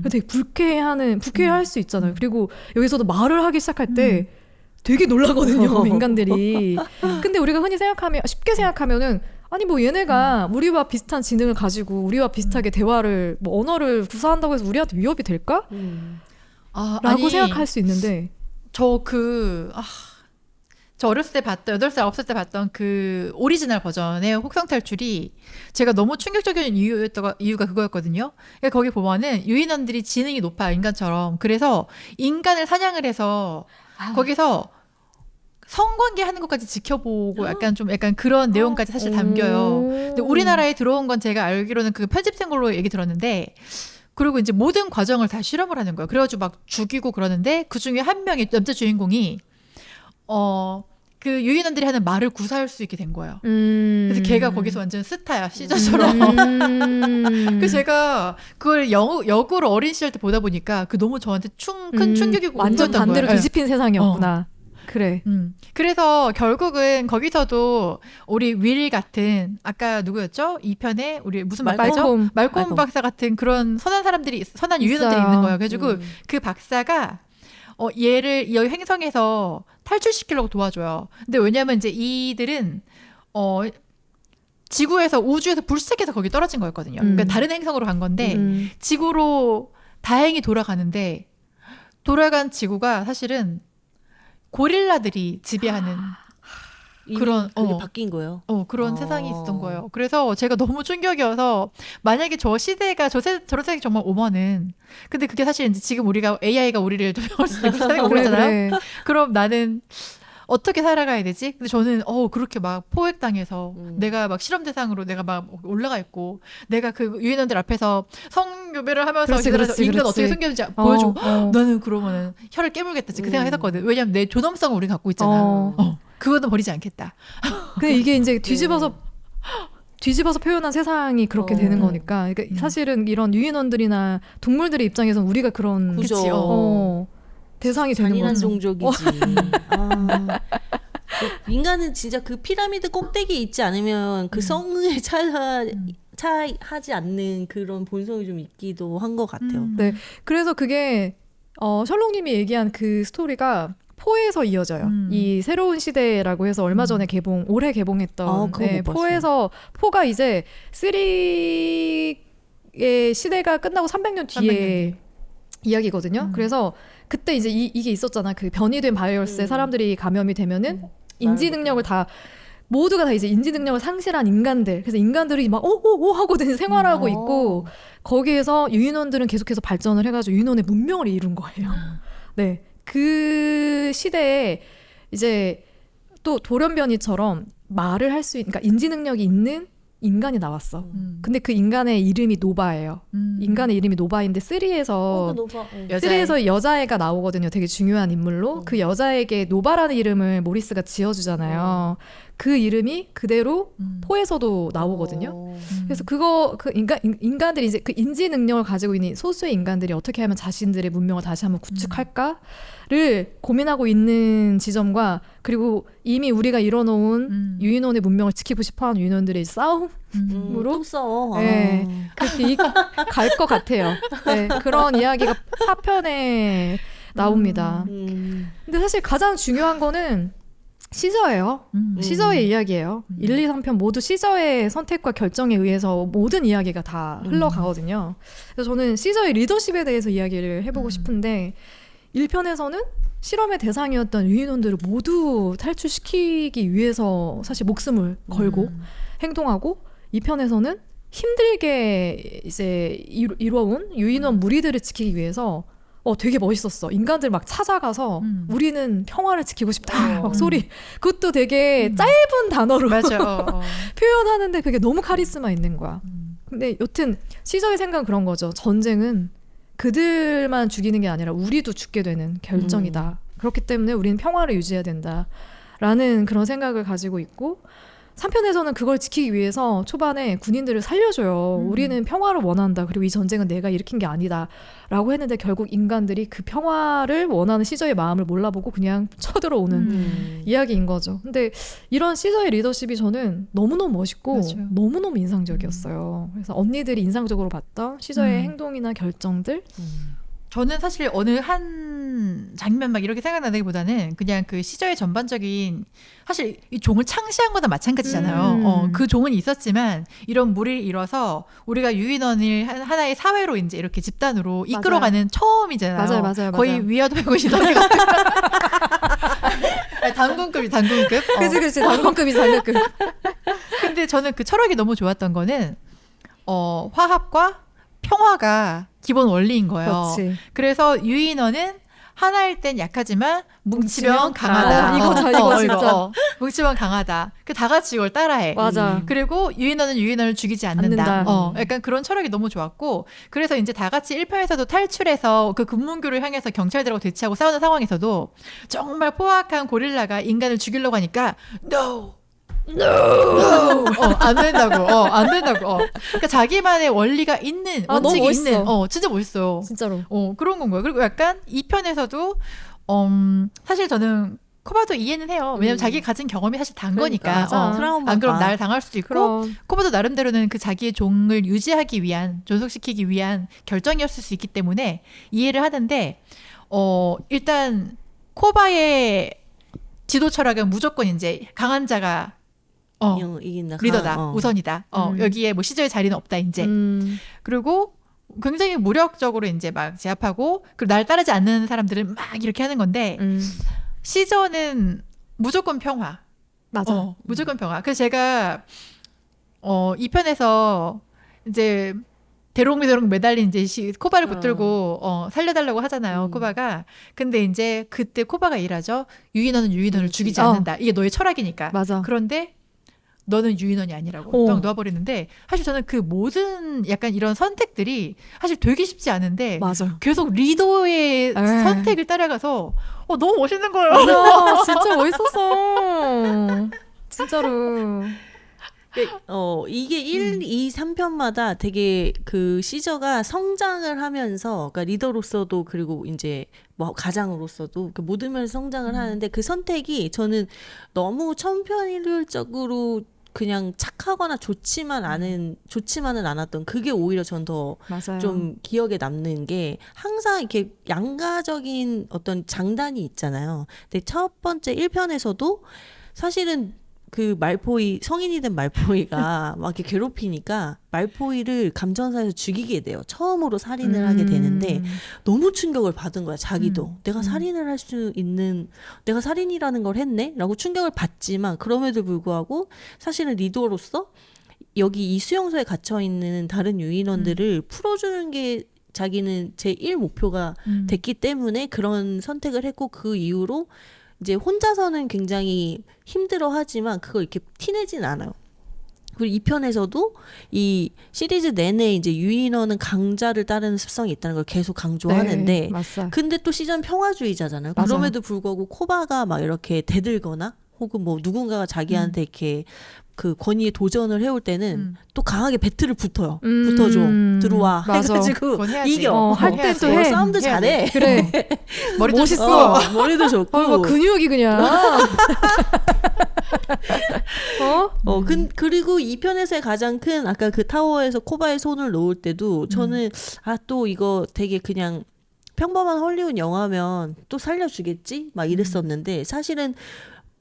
되게 불쾌할 수 있잖아요. 그리고 여기서도 말을 하기 시작할 때 되게 놀라거든요, 인간들이. 근데 우리가 흔히 쉽게 생각하면은 아니 뭐 얘네가 우리와 비슷한 지능을 가지고 우리와 비슷하게 대화를 뭐 언어를 구사한다고 해서 우리한테 위협이 될까? 라고 생각할 수 있는데 저 어렸을 때 봤던 8살 9살 때 봤던 그 오리지널 버전의 혹성 탈출이 제가 너무 충격적인 이유가 그거였거든요. 그러니까 거기 보면은 유인원들이 지능이 높아, 인간처럼. 그래서 인간을 사냥을 해서 거기서 성관계 하는 것까지 지켜보고 약간 그런 내용까지 사실 담겨요. 근데 우리나라에 들어온 건 제가 알기로는 그 편집된 걸로 얘기 들었는데, 그리고 이제 모든 과정을 다 실험을 하는 거예요. 그래가지고 막 죽이고 그러는데 그 중에 한 명의 남자 주인공이 그 유인원들이 하는 말을 구사할 수 있게 된 거예요. 그래서 걔가 거기서 완전 스타야, 시저처럼. 그래서 제가 그걸 역으로 어린 시절 때 보다 보니까 그 너무 저한테 큰 충격이고 완전 웃겼던 반대로 거예요. 뒤집힌 세상이었구나. 그래. 그래서 결국은 거기서도 우리 윌 같은, 아까 누구였죠? 2편에 우리 무슨 박사죠? 말콤 박사 같은 그런 선한 유인원들이 있는 거예요. 그래가지고 그 박사가 얘를 이 행성에서 탈출시키려고 도와줘요. 근데 왜냐면 이제 이들은 지구에서, 우주에서 불시착해서 거기 떨어진 거였거든요. 그러니까 다른 행성으로 간 건데 지구로 다행히 돌아가는데, 돌아간 지구가 사실은 고릴라들이 지배하는 그런 그게 바뀐 거예요. 그런 세상이 있었던 거예요. 그래서 제가 너무 충격이어서, 만약에 저 시대가 저런 세상이 정말 오면은, 근데 그게 사실 이제 지금 AI가 우리를 도용할 수 있는 세상이 오잖아요. 그래. 그럼 나는 어떻게 살아가야 되지? 근데 저는 그렇게 막 포획당해서 내가 막 실험 대상으로 내가 막 올라가 있고, 내가 그 유인원들 앞에서 성교배를 하면서 인간 어떻게 생겼는지 보여주고, 나는 그러면은 혀를 깨물겠다 그 생각했었거든. 왜냐면 내 존엄성을 우리 갖고 있잖아. 그거는 버리지 않겠다. 근데 이게 이제 뒤집어서 표현한 세상이 그렇게 되는 거니까. 그러니까 사실은 이런 유인원들이나 동물들의 입장에서는 우리가 그런 대상이 되는 거죠. 잔인한 종족이지. 인간은 진짜 그 피라미드 꼭대기에 있지 않으면 그 성에 차하지 않는 그런 본성이 좀 있기도 한 것 같아요. 네, 그래서 그게 셜록님이 얘기한 그 스토리가 포에서 이어져요. 이 새로운 시대라고 해서 얼마 전에 올해 개봉했던 포가 이제 3의 시대가 끝나고 300년 뒤에 이야기거든요. 그래서 그때 이제 이게 있었잖아. 그 변이된 바이러스에 사람들이 감염이 되면은 인지 능력을 모두가 다 이제 인지 능력을 상실한 인간들. 그래서 인간들이 막 오오오 하고 생활하고 있고, 거기에서 유인원들은 계속해서 발전을 해가지고 유인원의 문명을 이룬 거예요. 네. 그 시대에 이제 또 돌연변이처럼 말을 할 수 있는, 그러니까 인지 능력이 있는 인간이 나왔어. 근데 그 인간의 이름이 노바예요. 인간의 이름이 노바인데 3에서 여자애가 나오거든요. 되게 중요한 인물로. 그 여자에게 노바라는 이름을 모리스가 지어주잖아요. 그 이름이 그대로 포에서도 나오거든요. 그래서 인간들이 이제 그 인지 능력을 가지고 있는 소수의 인간들이 어떻게 하면 자신들의 문명을 다시 한번 구축할까를 고민하고 있는 지점과 그리고 이미 우리가 이뤄놓은 유인원의 문명을 지키고 싶어하는 유인원들의 싸움으로 또 싸워. 네, 그렇게 갈 것 같아요. 네, 그런 이야기가 4편에 나옵니다. 근데 사실 가장 중요한 거는 시저예요. 시저의 이야기예요. 1, 2, 3편 모두 시저의 선택과 결정에 의해서 모든 이야기가 다 흘러가거든요. 그래서 저는 시저의 리더십에 대해서 이야기를 해보고 싶은데 1편에서는 실험의 대상이었던 유인원들을 모두 탈출시키기 위해서 사실 목숨을 걸고 행동하고 2편에서는 힘들게 이제 이뤄온 유인원 무리들을 지키기 위해서 되게 멋있었어. 인간들 막 찾아가서 우리는 평화를 지키고 싶다. 막 소리. 그것도 되게 짧은 단어로 맞아. 표현하는데 그게 너무 카리스마 있는 거야. 근데 여튼 시저의 생각은 그런 거죠. 전쟁은 그들만 죽이는 게 아니라 우리도 죽게 되는 결정이다. 그렇기 때문에 우리는 평화를 유지해야 된다라는 그런 생각을 가지고 있고 3편에서는 그걸 지키기 위해서 초반에 군인들을 살려줘요. 우리는 평화를 원한다. 그리고 이 전쟁은 내가 일으킨 게 아니다. 라고 했는데 결국 인간들이 그 평화를 원하는 시저의 마음을 몰라보고 그냥 쳐들어오는 이야기인 거죠. 근데 이런 시저의 리더십이 저는 너무너무 멋있고 맞아요. 너무너무 인상적이었어요. 그래서 언니들이 인상적으로 봤던 시저의 행동이나 결정들 저는 사실 어느 한 장면 막 이렇게 생각나기보다는 그냥 그 시저의 전반적인 사실 이 종을 창시한 거나 마찬가지잖아요. 그 종은 있었지만 이런 무리를 이뤄서 우리가 유인원을 하나의 사회로 이제 이렇게 집단으로 이끌어가는 처음이잖아요. 맞아요. 거의 위아더 150 같은 단군급이 단군급. 그치 단군급이 단군급. 근데 저는 그 철학이 너무 좋았던 거는 화합과 평화가 기본 원리인 거예요. 그렇지. 그래서 유인원은 하나일 땐 약하지만 뭉치면 강하다. 이거 진짜. 뭉치면 강하다. 다 같이 이걸 따라해. 맞아. 그리고 유인원은 유인원을 죽이지 않는다. 않는다. 약간 그런 철학이 너무 좋았고 그래서 이제 다 같이 1편에서도 탈출해서 그 금문교를 향해서 경찰들하고 대치하고 싸우는 상황에서도 정말 포악한 고릴라가 인간을 죽이려고 하니까 No! 안 된다고. 그러니까 자기만의 원리가 있는, 원칙이 있는, 진짜 멋있어요. 진짜로. 그런 건 거예요. 그리고 약간 2편에서도, 사실 저는 코바도 이해는 해요. 왜냐면 자기 가진 경험이 사실 단 거니까. 안 그럼 날 당할 수도 있고, 코바도 나름대로는 그 자기의 종을 유지하기 위한, 존속시키기 위한 결정이었을 수 있기 때문에 이해를 하는데, 일단, 코바의 지도 철학은 무조건 이제 강한 자가 이긴다. 리더다. 우선이다. 여기에 뭐 시저의 자리는 없다 이제. 그리고 굉장히 무력적으로 이제 막 제압하고 그리고 날 따르지 않는 사람들은 막 이렇게 하는 건데 시저는 무조건 평화. 맞아. 무조건 평화. 그래서 제가 2편에서 이제 대롱대롱 매달린 이제 코바를 붙들고 살려달라고 하잖아요. 코바가. 근데 이제 그때 코바가 일하죠. 유인원은 유인원을 죽이지 않는다. 이게 너의 철학이니까. 맞아. 그런데 너는 유인원이 아니라고 딱 놓아버리는데 사실 저는 그 모든 약간 이런 선택들이 사실 되게 쉽지 않은데 맞아. 계속 리더의 선택을 따라가서 너무 멋있는 거예요. 맞아. 진짜 멋있었어. 진짜로. 이게 1, 2, 3편마다 되게 그 시저가 성장을 하면서, 그러니까 리더로서도 그리고 이제 뭐 가장으로서도 그 모든 면에서 성장을 하는데 그 선택이 저는 너무 천편일률적으로 그냥 착하거나 좋지만은 않았던 그게 오히려 전 더 좀 기억에 남는 게 항상 이렇게 양가적인 어떤 장단이 있잖아요. 근데 첫 번째 1편에서도 사실은 그 말포이 성인이 된 말포이가 막 이렇게 괴롭히니까 말포이를 감전사에서 죽이게 돼요. 처음으로 살인을 하게 되는데 너무 충격을 받은 거야. 자기도 내가 살인을 할 수 있는 내가 살인이라는 걸 했네? 라고 충격을 받지만 그럼에도 불구하고 사실은 리더로서 여기 이 수용소에 갇혀 있는 다른 유인원들을 풀어주는 게 자기는 제1 목표가 됐기 때문에 그런 선택을 했고 그 이후로 이제 혼자서는 굉장히 힘들어하지만 그걸 이렇게 티내진 않아요. 그리고 2편에서도 이 시리즈 내내 이제 유인원은 강자를 따르는 습성이 있다는 걸 계속 강조하는데 맞아. 근데 또 시전 평화주의자잖아요. 맞아. 그럼에도 불구하고 코바가 막 이렇게 대들거나 혹은 뭐 누군가가 자기한테 이렇게 그 권위에 도전을 해올 때는 또 강하게 배틀을 붙어요. 붙어줘. 들어와. 맞아. 해가지고 그건 해야지. 이겨. 할 땐 또 해. 싸움도 잘해. 그래. 머리도 멋있어. 머리도 좋고. 막 근육이 그냥. 그리고 이 편에서의 가장 큰 아까 그 타워에서 코바에 손을 놓을 때도 저는 또 이거 되게 그냥 평범한 헐리우드 영화면 또 살려주겠지? 막 이랬었는데 사실은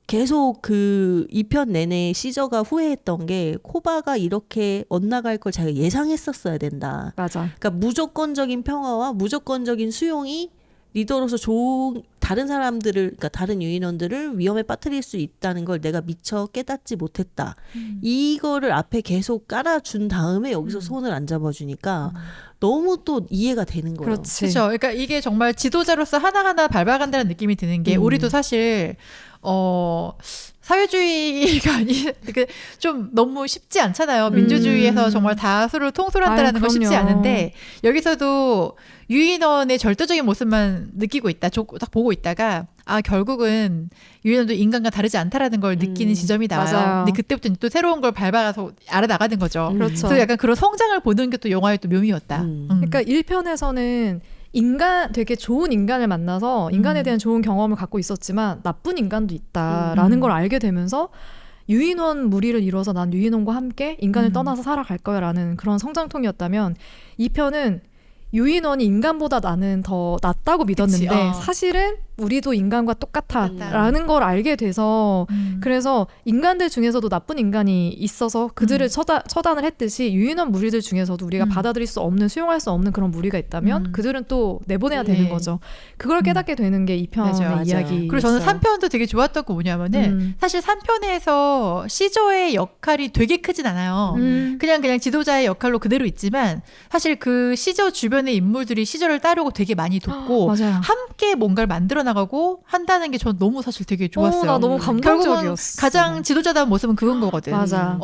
계속 그 2편 내내 시저가 후회했던 게 코바가 이렇게 엇나갈 걸 자기가 예상했었어야 된다. 맞아. 그러니까 무조건적인 평화와 무조건적인 수용이 리더로서 좋은 다른 사람들을 그러니까 다른 유인원들을 위험에 빠뜨릴 수 있다는 걸 내가 미처 깨닫지 못했다. 이거를 앞에 계속 깔아준 다음에 여기서 손을 안 잡아주니까 너무 또 이해가 되는 거예요. 그렇지. 그렇죠. 그러니까 이게 정말 지도자로서 하나하나 밟아간다는 느낌이 드는 게 우리도 사실 사회주의가 아니 좀 너무 쉽지 않잖아요. 민주주의에서 정말 다수를 통솔한다라는 건 쉽지 그럼요. 않은데 여기서도 유인원의 절대적인 모습만 느끼고 있다. 딱 보고 있다가 결국은 유인원도 인간과 다르지 않다라는 걸 느끼는 지점이 나와요. 맞아요. 근데 그때부터 또 새로운 걸 밟아가서 알아나가는 거죠. 그렇죠. 그래서 약간 그런 성장을 보는 게 또 영화의 또 묘미였다. 그러니까 1편에서는 되게 좋은 인간을 만나서 인간에 대한 좋은 경험을 갖고 있었지만 나쁜 인간도 있다라는 걸 알게 되면서 유인원 무리를 이뤄서 난 유인원과 함께 인간을 떠나서 살아갈 거야 라는 그런 성장통이었다면 2편은 유인원이 인간보다 나는 더 낫다고 믿었는데 그치, 사실은 우리도 인간과 똑같아라는 걸 알게 돼서 그래서 인간들 중에서도 나쁜 인간이 있어서 그들을 처단을 했듯이 유인원 무리들 중에서도 우리가 받아들일 수 없는 수용할 수 없는 그런 무리가 있다면 그들은 또 내보내야 되는 거죠. 그걸 깨닫게 되는 게 2편의 맞아요. 이야기. 그리고 저는 3편도 되게 좋았던 거 뭐냐면은 사실 3편에서 시저의 역할이 되게 크진 않아요. 그냥 지도자의 역할로 그대로 있지만 사실 그 시저 주변의 인물들이 시저를 따르고 되게 많이 돕고 맞아요. 함께 뭔가를 만들어 나가고 한다는 게 전 너무 사실 되게 좋았어요. 나 너무 결국은 감동적이었어. 가장 지도자다운 모습은 그건 거거든. 맞아.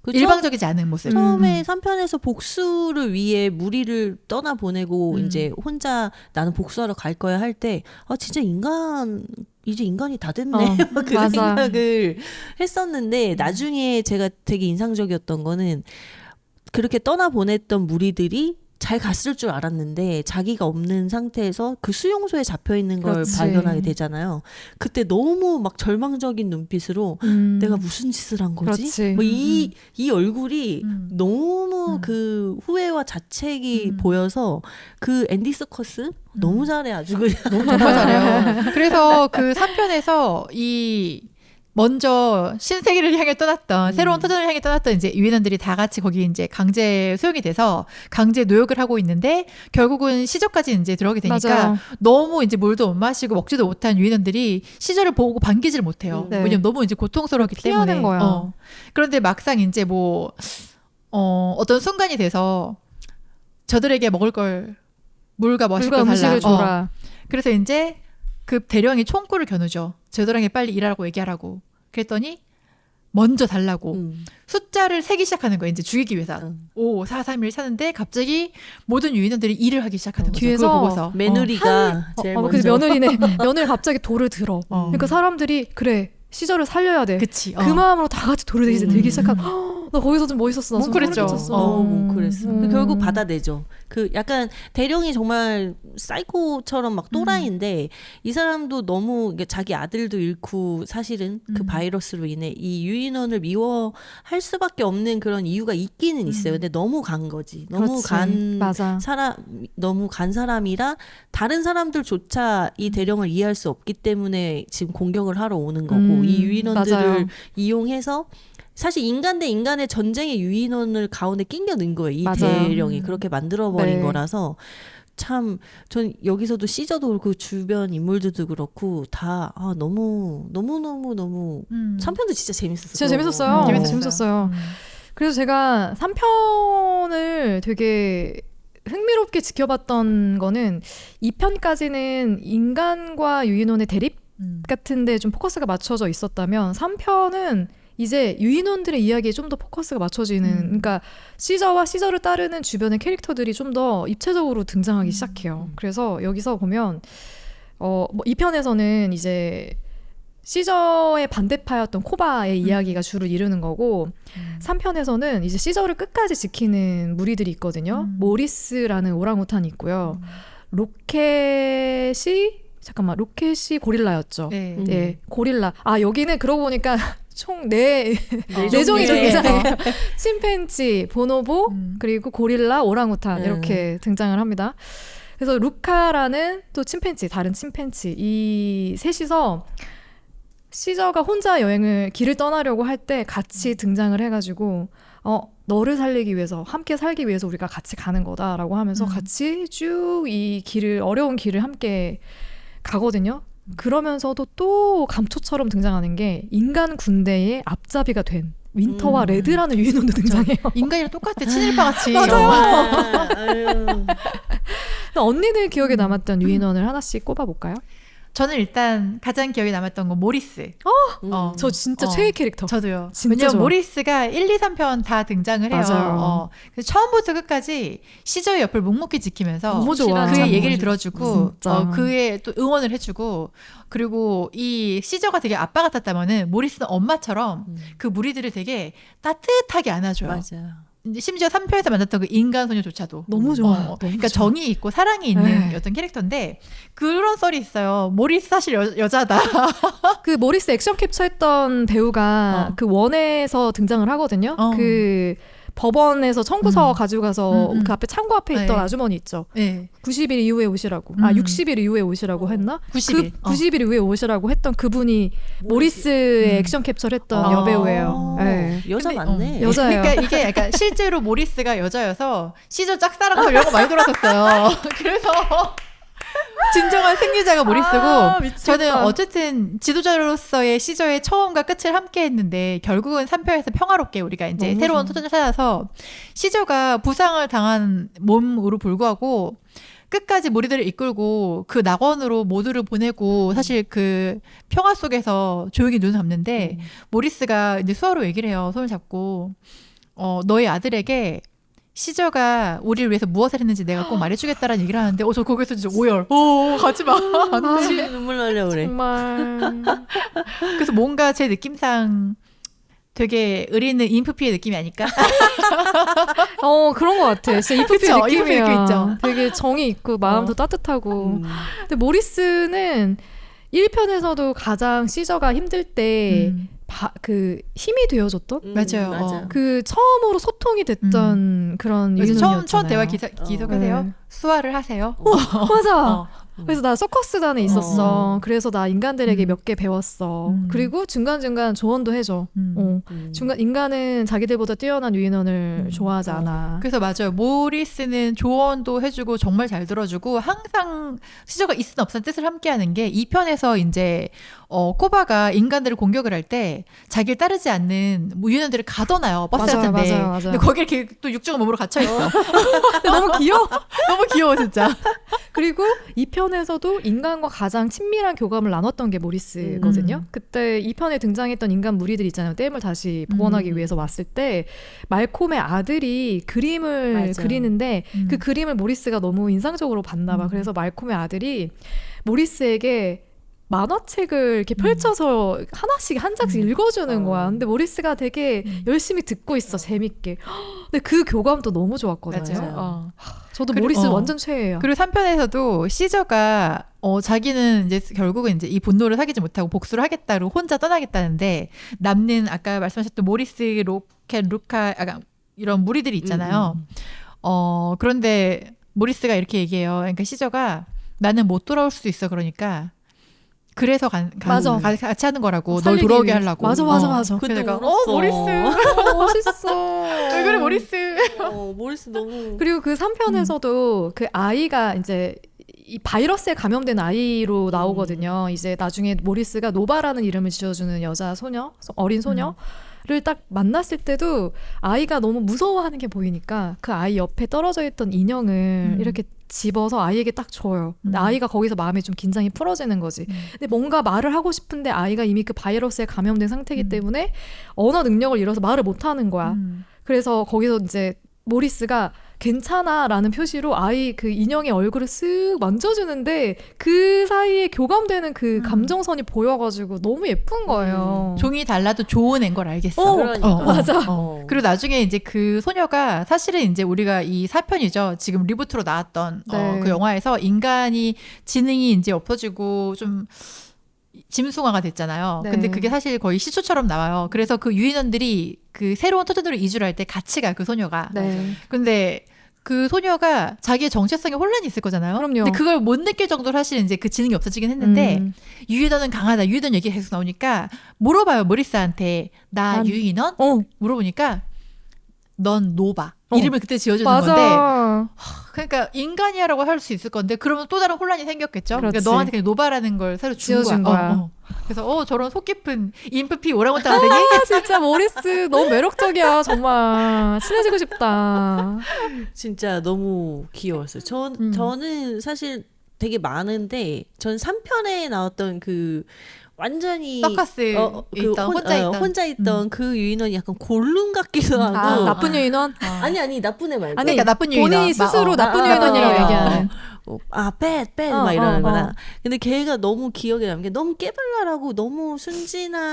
그 일방적이지 않은 모습. 처음에 3편에서 복수를 위해 무리를 떠나보내고 이제 혼자 나는 복수하러 갈 거야 할 때 진짜 이제 인간이 다 됐네 막 그런 맞아. 생각을 했었는데 나중에 제가 되게 인상적이었던 거는 그렇게 떠나보냈던 무리들이 잘 갔을 줄 알았는데 자기가 없는 상태에서 그 수용소에 잡혀 있는 걸 그렇지. 발견하게 되잖아요. 그때 너무 막 절망적인 눈빛으로 내가 무슨 짓을 한 거지? 그렇지. 뭐 이 얼굴이 너무 그 후회와 자책이 보여서 그 앤디 서커스 너무 잘해 아주 그냥. 정말 잘해요. 그래서 그 3편에서 먼저 신세계를 향해 떠났던 새로운 터전을 향해 떠났던 이제 유인원들이 다 같이 거기 이제 강제 수용이 돼서 강제 노역을 하고 있는데 결국은 시저까지 이제 들어가게 되니까 맞아요. 너무 이제 물도 못 마시고 먹지도 못한 유인원들이 시저를 보고 반기질 못해요. 네. 왜냐면 너무 이제 고통스럽기 때문에. 피하는 거야. 그런데 막상 이제 어떤 순간이 돼서 저들에게 먹을 걸 물과 마실 걸 달라. 음식을 줘라. 그래서 이제 그 대령이 총구를 겨누죠. 저들에게 빨리 일하라고 얘기하라고. 그랬더니 먼저 달라고 숫자를 세기 시작하는 거예요. 이제 죽이기 위해서 5, 4, 3, 1 사는데 갑자기 모든 유인원들이 일을 하기 시작하는 거죠. 뒤에서 그걸 보고서 며느리가 제일 먼저. 그래서 며느리 갑자기 돌을 들어. 그러니까 사람들이 그래 시절을 살려야 돼. 그치. 그 마음으로 다 같이 돌을 들기 시작한. 나 거기서 좀 멋있었어. 나 뭉클했죠. 뭉클했어. 결국 받아내죠. 그 약간 대령이 정말 사이코처럼 막 또라이인데 이 사람도 너무 자기 아들도 잃고 사실은 그 바이러스로 인해 이 유인원을 미워할 수밖에 없는 그런 이유가 있기는 있어요. 근데 너무 간 거지. 너무 너무 간 사람이라 다른 사람들조차 이 대령을 이해할 수 없기 때문에 지금 공격을 하러 오는 거고 이 유인원들을 맞아요. 이용해서 사실 인간 대 인간의 전쟁의 유인원을 가운데 낀겨 넣은 거예요. 이 맞아요. 대령이 그렇게 만들어버린 네. 거라서 참 전 여기서도 시저도 그렇고 주변 인물들도 그렇고 다 너무 3편도 진짜 재밌었어요. 진짜 재밌었어요. 재밌었어요. 재밌었어요. 그래서 제가 3편을 되게 흥미롭게 지켜봤던 거는 2편까지는 인간과 유인원의 대립 같은데 좀 포커스가 맞춰져 있었다면 3편은 이제 유인원들의 이야기에 좀 더 포커스가 맞춰지는 그러니까 시저와 시저를 따르는 주변의 캐릭터들이 좀 더 입체적으로 등장하기 시작해요. 그래서 여기서 보면 2편에서는 이제 시저의 반대파였던 코바의 이야기가 주를 이루는 거고 3편에서는 이제 시저를 끝까지 지키는 무리들이 있거든요. 모리스라는 오랑우탄이 있고요. 로켓이 고릴라였죠. 네. 네, 고릴라. 아, 여기는 그러고 보니까 총 네 종이 종류의- 등장해요. 침팬지, 보노보, 그리고 고릴라, 오랑우탄 이렇게 등장을 합니다. 그래서 루카라는 또 침팬지, 다른 침팬지 이 셋이서 시저가 혼자 길을 떠나려고 할 때 같이 등장을 해가지고 너를 살리기 위해서 함께 살기 위해서 우리가 같이 가는 거다라고 하면서 같이 쭉 이 어려운 길을 함께 가거든요. 그러면서도 또 감초처럼 등장하는 게 인간 군대의 앞잡이가 된 윈터와 레드라는 유인원도 등장해요. 인간이랑 똑같아. 친일파 같이. 아유. 언니들 기억에 남았던 유인원을 하나씩 꼽아볼까요? 저는 일단 가장 기억에 남았던 건 모리스. 저 진짜 최애 캐릭터. 저도요. 진짜 왜냐면 좋아. 모리스가 1, 2, 3편 다 등장을 해요. 맞아요. 그래서 처음부터 끝까지 시저의 옆을 묵묵히 지키면서 너무 좋아. 그의 얘기를 너무 들어주고 진짜. 그의 또 응원을 해주고 그리고 이 시저가 되게 아빠 같았다면은 모리스는 엄마처럼 그 무리들을 되게 따뜻하게 안아줘요. 맞아요. 이제 심지어 3편에서 만났던 그 인간 소녀조차도 너무 좋아. 너무 그러니까 좋아. 정이 있고 사랑이 있는 네. 어떤 캐릭터인데 그런 썰이 있어요. 모리스 사실 여자다. 그 모리스 액션 캡처했던 배우가 그 원에서 등장을 하거든요. 그 법원에서 청구서 가지고 가서 그 앞에 창고 앞에 있던 네. 아주머니 있죠. 네. 90일 이후에 오시라고. 60일 이후에 오시라고 했나? 90일. 그 90일 이후에 오시라고 했던 그분이 모리스의 액션 캡처를 했던 여배우예요. 네. 여자 근데, 맞네. 여자예요. 그러니까 이게 약간 실제로 모리스가 여자여서 시저 짝사랑 이런 거 많이 돌았었어요. 그래서 진정한 승리자가 모리스고 미치겠다. 저는 어쨌든 지도자로서의 시저의 처음과 끝을 함께 했는데 결국은 3편에서 평화롭게 우리가 이제 너무 새로운 좋아. 터전을 찾아서 시저가 부상을 당한 몸으로 불구하고 끝까지 무리들을 이끌고 그 낙원으로 모두를 보내고 사실 그 평화 속에서 조용히 눈을 감는데 모리스가 이제 수아로 얘기를 해요. 손을 잡고 너의 아들에게 시저가 우리를 위해서 무엇을 했는지 내가 꼭 말해주겠다라는 얘기를 하는데 저 거기서 진짜 오열 가지마 안돼 눈물 나려 그래. 정말 그래서 뭔가 제 느낌상 되게 의리는 인프피의 느낌이 아닐까? 그런 것 같아. 진짜 이프피 그쵸? 느낌이야. 이프피 느낌 있죠? 되게 정이 있고 마음도 따뜻하고. 근데 모리스는 1편에서도 가장 시저가 힘들 때 그 힘이 되어줬던 맞아요. 그 처음으로 소통이 됐던 그런 그래서 유인원이었잖아요. 처음 대화 기억하세요? 네. 수화를 하세요. 맞아. 그래서 나 서커스단에 있었어. 그래서 나 인간들에게 몇 개 배웠어. 그리고 중간중간 조언도 해줘. 중간 인간은 자기들보다 뛰어난 유인원을 좋아하지 않아. 그래서 맞아요. 모리스는 조언도 해주고 정말 잘 들어주고 항상 시저가 있은 없은 뜻을 함께하는 게 2편에서 이제 코바가 인간들을 공격을 할 때 자기를 따르지 않는 유인원들을 가둬놔요. 버스 맞아요, 같은데. 맞아요. 근데 거기 이렇게 또 육중한 몸으로 갇혀 있어. 너무 귀여워. 너무 귀여워 진짜. 그리고 2편에서도 인간과 가장 친밀한 교감을 나눴던 게 모리스거든요. 그때 2편에 등장했던 인간 무리들 있잖아요. 댐을 다시 복원하기 위해서 왔을 때 말콤의 아들이 그림을 맞아. 그리는데 그 그림을 모리스가 너무 인상적으로 봤나 봐. 그래서 말콤의 아들이 모리스에게 만화책을 이렇게 펼쳐서 하나씩 한 장씩 읽어주는 거야. 근데 모리스가 되게 열심히 듣고 있어. 재밌게. 근데 그 교감도 너무 좋았거든요. 맞아요. 저도 그리고- 모리스 완전 최애예요. 그리고 3편에서도 시저가 자기는 이제 결국은 이제 이 분노를 사귀지 못하고 복수를 하겠다고 혼자 떠나겠다는데 남는 아까 말씀하셨던 모리스, 로켓, 루카 이런 무리들이 있잖아요. 그런데 모리스가 이렇게 얘기해요. 그러니까 시저가 나는 못 돌아올 수도 있어. 그러니까 그래서 맞아. 같이 하는 거라고 널 살리기 돌아오게 위해서. 하려고. 맞아. 근데 내가 울었어. 모리스 멋있어. 왜 그래 모리스. 모리스 너무. 그리고 그 3편에서도 그 아이가 이제 이 바이러스에 감염된 아이로 나오거든요. 이제 나중에 모리스가 노바라는 이름을 지어주는 여자 소녀, 어린 소녀를 딱 만났을 때도 아이가 너무 무서워하는 게 보이니까 그 아이 옆에 떨어져 있던 인형을 이렇게 집어서 아이에게 딱 줘요. 근데 아이가 거기서 마음에 좀 긴장이 풀어지는 거지. 근데 뭔가 말을 하고 싶은데 아이가 이미 그 바이러스에 감염된 상태이기 때문에 언어 능력을 잃어서 말을 못 하는 거야. 그래서 거기서 이제 모리스가 괜찮아라는 표시로 아이 그 인형의 얼굴을 쓱 만져주는데 그 사이에 교감되는 그 감정선이 보여가지고 너무 예쁜 거예요. 종이 달라도 좋은 앤 걸 알겠어. 그러니까. 맞아. 그리고 나중에 이제 그 소녀가 사실은 이제 우리가 이 4편이죠. 지금 리부트로 나왔던 네. 그 영화에서 인간이 지능이 이제 없어지고 좀 짐승화가 됐잖아요. 네. 근데 그게 사실 거의 시초처럼 나와요. 그래서 그 유인원들이 그 새로운 터전으로 이주를 할 때 같이 가, 그 소녀가. 네. 근데 그 소녀가 자기의 정체성에 혼란이 있을 거잖아요. 그럼요. 근데 그걸 못 느낄 정도로 사실 이제 그 지능이 없어지긴 했는데 유인원은 강하다. 유인원 얘기 계속 나오니까 물어봐요. 모리스한테 나 난- 유인원? 물어보니까 넌 노바. 어. 이름을 그때 지어주는 맞아. 건데 그러니까 인간이야라고 할 수 있을 건데 그러면 또 다른 혼란이 생겼겠죠. 그러니까 그렇지. 너한테 그냥 노바라는 걸 새로 지어준 거야. 그래서 저런 속 깊은 인프피 오랑우탄 하더니 아, 진짜 모리스 너무 매력적이야. 정말 친해지고 싶다. 진짜 너무 귀여웠어요. 저는 사실 되게 많은데 전 3편에 나왔던 그 완전히 서커스에 있던 혼자 있던 그 유인원이 약간 골룸 같기도 하고 아, 나쁜 유인원? 아니 나쁜 애 말고 아니, 그러니까 나쁜 유인원. 본인이 스스로 나쁜 아, 유인원이라고 아, 아, 얘기하는. 막 이러는 거나. 어. 근데 걔가 너무 기억에 남는 게 너무 깨발랄하고 너무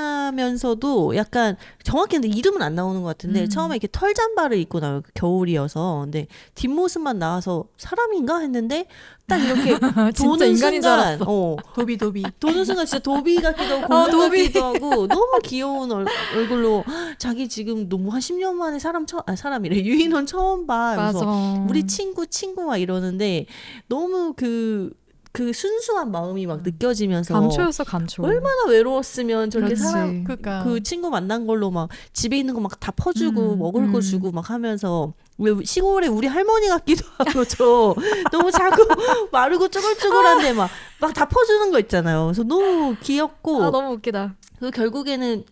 순진하면서도 약간 정확히 근데 이름은 안 나오는 것 같은데 처음에 이렇게 털잠바를 입고 나와요. 겨울이어서. 근데 뒷모습만 나와서 사람인가 했는데 딱 이렇게 진짜 도는 인간인 줄 순간 알았어. 도비 도는 순간 진짜 도비 같기도 하고 골룸 도비. 같기도 하고 너무 귀여운 얼굴로 자기 지금 너무 한 10년 만에 사람이래 유인원 처음 봐. 맞아. 그래서 우리 친구 막 이러는데 너무 그 순수한 마음이 막 느껴지면서 감초였어, 감초. 얼마나 외로웠으면 저렇게 그렇지. 사람 그러니까 그 친구 만난 걸로 막 집에 있는 거 막 다 퍼주고 먹을 거 주고 막 하면서 왜 시골에 우리 할머니 같기도 하고 저 너무 자꾸 마르고 쭈글쭈글한데 막 다 퍼주는 거 있잖아요. 그래서 너무 귀엽고 아, 너무 웃기다. 그 결국에는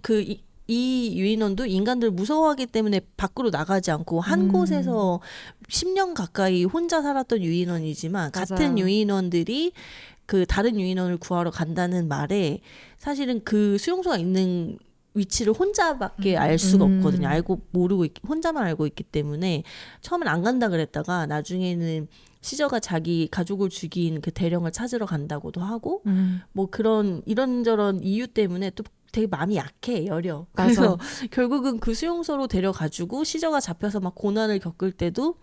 이 유인원도 인간들 무서워하기 때문에 밖으로 나가지 않고 한 곳에서 10년 가까이 혼자 살았던 유인원이지만 맞아요. 같은 유인원들이 그 다른 유인원을 구하러 간다는 말에 사실은 그 수용소가 있는 위치를 혼자밖에 알 수가 없거든요. 혼자만 알고 있기 때문에 처음엔 안 간다 그랬다가 나중에는 시저가 자기 가족을 죽인 그 대령을 찾으러 간다고도 하고 뭐 그런 이런저런 이유 때문에 또 되게 마음이 약해, 여려. 그래서 결국은 그 수용소로 데려가지고 시저가 잡혀서 막 고난을 겪을 때도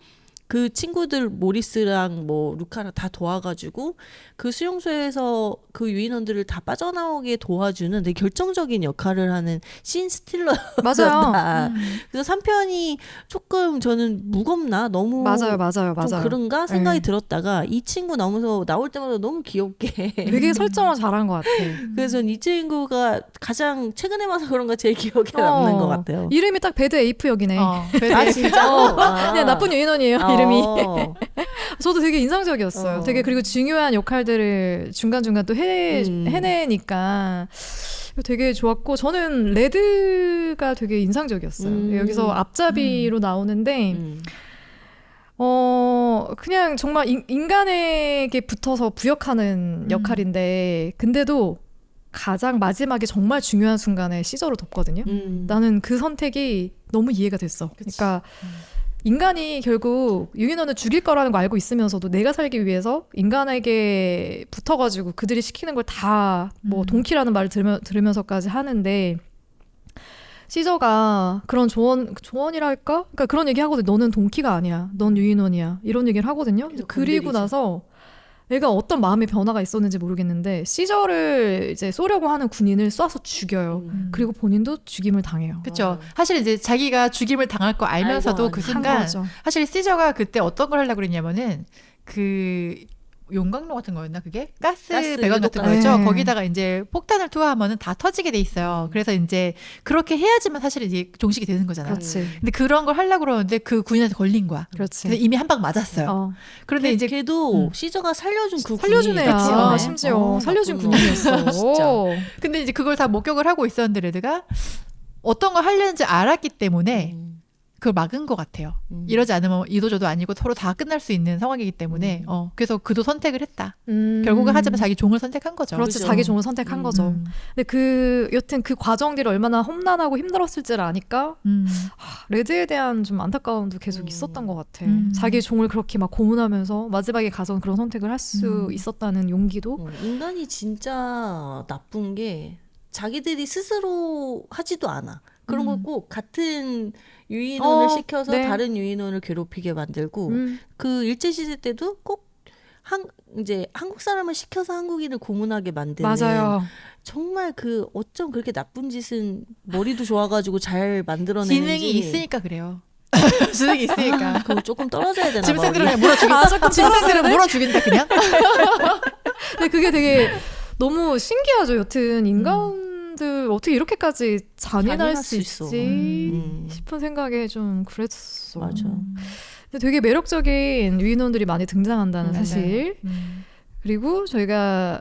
그 친구들 모리스랑 뭐 루카랑 다 도와가지고 그 수용소에서 그 유인원들을 다 빠져나오게 도와주는 되게 결정적인 역할을 하는 신 스틸러였다. 맞아요. 그래서 3편이 조금 저는 무겁나? 너무 맞아요. 좀 그런가 생각이 네. 들었다가 이 친구 나올 때마다 너무 귀엽게 되게 설정을 잘한 것 같아. 그래서 이 친구가 가장 최근에 봐서 그런가 제일 기억에 남는 것 같아요. 이름이 딱 배드 에이프 역이네. 진짜? 그냥 나쁜 유인원이에요, 이름이. 어. 저도 되게 인상적이었어요. 되게 그리고 중요한 역할들을 중간중간 또 해내니까 되게 좋았고 저는 레드가 되게 인상적이었어요. 여기서 앞잡이로 나오는데 그냥 정말 인간에게 붙어서 부역하는 역할인데 근데도 가장 마지막에 정말 중요한 순간에 시저로 덮거든요. 나는 그 선택이 너무 이해가 됐어. 그러니까 인간이 결국 유인원을 죽일 거라는 거 알고 있으면서도 내가 살기 위해서 인간에게 붙어가지고 그들이 시키는 걸 다 뭐 동키라는 말을 들으면서까지 하는데 시저가 그런 조언이랄까? 그러니까 그런 얘기 하거든. 너는 동키가 아니야. 넌 유인원이야. 이런 얘기를 하거든요. 그리고 나서 애가 어떤 마음의 변화가 있었는지 모르겠는데 시저를 이제 쏘려고 하는 군인을 쏴서 죽여요. 그리고 본인도 죽임을 당해요. 그렇죠. 사실 이제 자기가 죽임을 당할 거 알면서도 알고 그 한 순간 거죠. 사실 시저가 그때 어떤 걸 하려고 그랬냐면은 그 용광로 같은 거였나 그게? 가스 배관 같은 유독가스. 거였죠. 네. 거기다가 이제 폭탄을 투하하면은 다 터지게 돼 있어요. 그래서 이제 그렇게 해야지만 사실 이제 종식이 되는 거잖아요. 그렇지. 근데 그런 걸 하려고 그러는데 그 군인한테 걸린 거야. 그렇지. 그래서 이미 한 방 맞았어요. 그런데 이제 걔도 시저가 살려준 그 살려준 군인. 애야. 그치, 어. 심지어 살려준 나쁜 놈. 군인이었어. 진짜. 근데 이제 그걸 다 목격을 하고 있었는데 레드가 어떤 걸 하려는지 알았기 때문에 그걸 막은 것 같아요. 이러지 않으면 이도저도 아니고 서로 다 끝날 수 있는 상황이기 때문에 그래서 그도 선택을 했다. 결국은 하지만 자기 종을 선택한 거죠. 그렇지, 그죠. 자기 종을 선택한 거죠. 근데 여튼 그 과정들이 얼마나 험난하고 힘들었을지를 아니까 레드에 대한 좀 안타까움도 계속 있었던 것 같아. 자기 종을 그렇게 막 고문하면서 마지막에 가서 그런 선택을 할 수 있었다는 용기도. 인간이 진짜 나쁜 게 자기들이 스스로 하지도 않아. 그런 거 꼭 같은 유인원을 시켜서 네. 다른 유인원을 괴롭히게 만들고 그 일제시대 때도 꼭 이제 한국 사람을 시켜서 한국인을 고문하게 만드는 맞아요. 정말 그 어쩜 그렇게 나쁜 짓은 머리도 좋아가지고 잘 만들어내는지 지능이 있으니까 그래요. 지능이 있으니까. 그거 조금 떨어져야 되나 봐. 짐승들은 그냥 몰아주겠다. 짐승들은 몰아주겠다 그냥. 근데 그게 되게 너무 신기하죠. 여튼 인간들 어떻게 이렇게까지 잔인할 잔인할 수 수 있어. 있지 싶은 생각에 좀 그랬어. 맞아. 근데 되게 매력적인 유인원들이 많이 등장한다는 사실. 그리고 저희가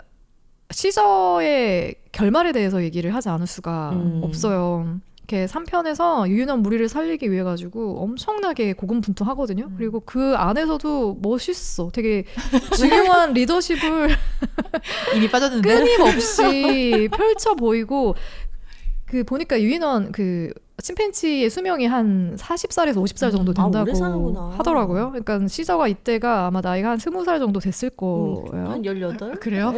시저의 결말에 대해서 얘기를 하지 않을 수가 없어요. 이렇게 3편에서 유인원 무리를 살리기 위해 가지고 엄청나게 고군분투하거든요. 그리고 그 안에서도 멋있어. 되게 중요한 리더십을 이미 빠졌는데. 끊임없이 펼쳐 보이고 그 보니까 유인원 그 침팬지의 수명이 한 40살에서 50살 정도 된다고 오래 사는구나. 하더라고요. 그러니까 시저가 이때가 아마 나이가 한 20살 정도 됐을 거예요. 한 18? 그래요?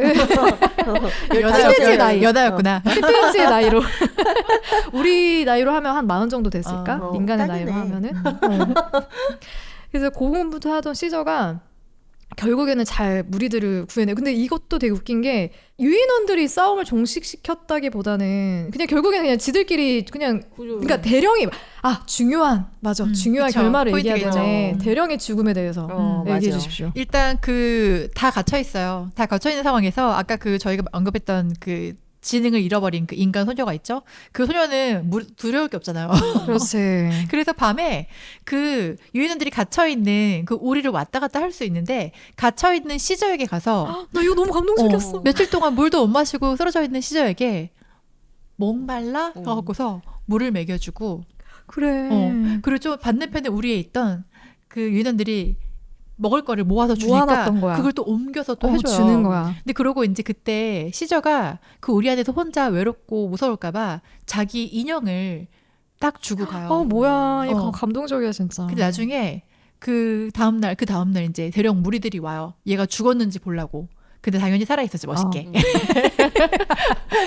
침팬지 나이. 여자였구나. 침팬지의 나이로 우리 나이로 하면 한 40 정도 됐을까? 인간의 딱이네. 나이로 하면은. 그래서 고군분투 하던 시저가 결국에는 잘 무리들을 구해내. 근데 이것도 되게 웃긴 게 유인원들이 싸움을 종식시켰다기보다는 그냥 결국에는 그냥 지들끼리 그냥 그러니까 대령이 중요한 중요한 그쵸. 결말을 포인트겠죠. 얘기해야 되네. 대령의 죽음에 대해서 얘기해 맞아. 주십시오. 일단 그 다 갇혀 있어요. 다 갇혀 있는 상황에서 아까 그 저희가 언급했던 그 지능을 잃어버린 그 인간 소녀가 있죠. 그 소녀는 두려울 게 없잖아요. 그렇지. 그래서 밤에 그 유인원들이 갇혀 있는 그 우리를 왔다 갔다 할 수 있는데 갇혀 있는 시저에게 가서 나 이거 너무 감동적이었어. 며칠 동안 물도 못 마시고 쓰러져 있는 시저에게 목말라 하고서 물을 먹여주고 그래. 그리고 좀 반대편에 우리에 있던 그 유인원들이 먹을 거를 모아서 주니까 모아놨던 거야. 그걸 또 옮겨서 또 해줘요. 주는 거야. 근데 그러고 이제 그때 시저가 그 우리 안에서 혼자 외롭고 무서울까봐 자기 인형을 딱 주고 가요. 뭐야. 이거 감동적이야 진짜. 근데 나중에 그 다음날 이제 대령 무리들이 와요. 얘가 죽었는지 보려고. 근데 당연히 살아있었지 멋있게.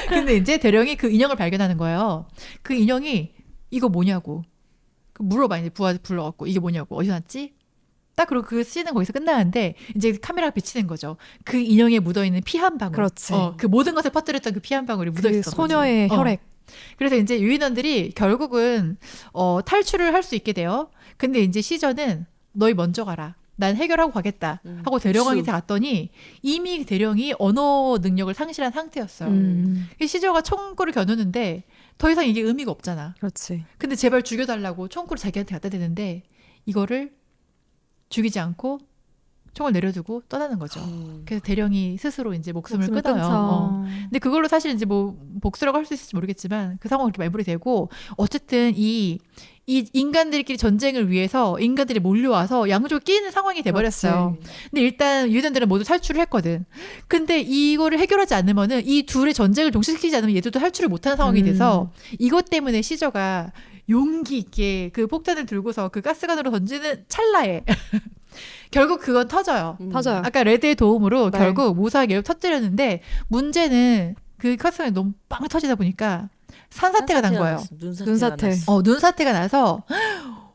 근데 이제 대령이 그 인형을 발견하는 거예요. 그 인형이 이거 뭐냐고. 물어봐 이제 부하 불러갖고 이게 뭐냐고 어디서 났지? 딱 그리고 그 씬은 거기서 끝나는데 이제 카메라가 비치는 거죠. 그 인형에 묻어있는 피 한 방울. 그렇지. 그 모든 것을 퍼뜨렸던 그 피 한 방울이 묻어있었던 거지. 소녀의 혈액. 그래서 이제 유인원들이 결국은 탈출을 할 수 있게 돼요. 근데 이제 시저는 너희 먼저 가라. 난 해결하고 가겠다 하고 대령한테 갔더니 이미 대령이 언어 능력을 상실한 상태였어요. 시저가 총구를 겨누는데 더 이상 이게 의미가 없잖아. 그렇지. 근데 제발 죽여달라고 총구를 자기한테 갖다 대는데 이거를 죽이지 않고 총을 내려두고 떠나는 거죠. 그래서 대령이 스스로 이제 목숨을 끊어요. 근데 그걸로 사실 이제 뭐 복수라고 할 수 있을지 모르겠지만 그 상황이 이렇게 마무리되고 어쨌든 이 인간들끼리 전쟁을 위해서 인간들이 몰려와서 양쪽을 끼는 상황이 돼버렸어요. 근데 일단 유대인들은 모두 탈출을 했거든. 근데 이거를 해결하지 않으면은 이 둘의 전쟁을 종식시키지 않으면 얘들도 탈출을 못하는 상황이 돼서 이것 때문에 시저가 용기 있게 그 폭탄을 들고서 그 가스관으로 던지는 찰나에 결국 그건 터져요. 터져요. 아까 레드의 도움으로 결국 무사하게 터뜨렸는데 문제는 그 가스관이 너무 빵 터지다 보니까 산사태가 난 거예요. 눈사태. 눈사태가 나서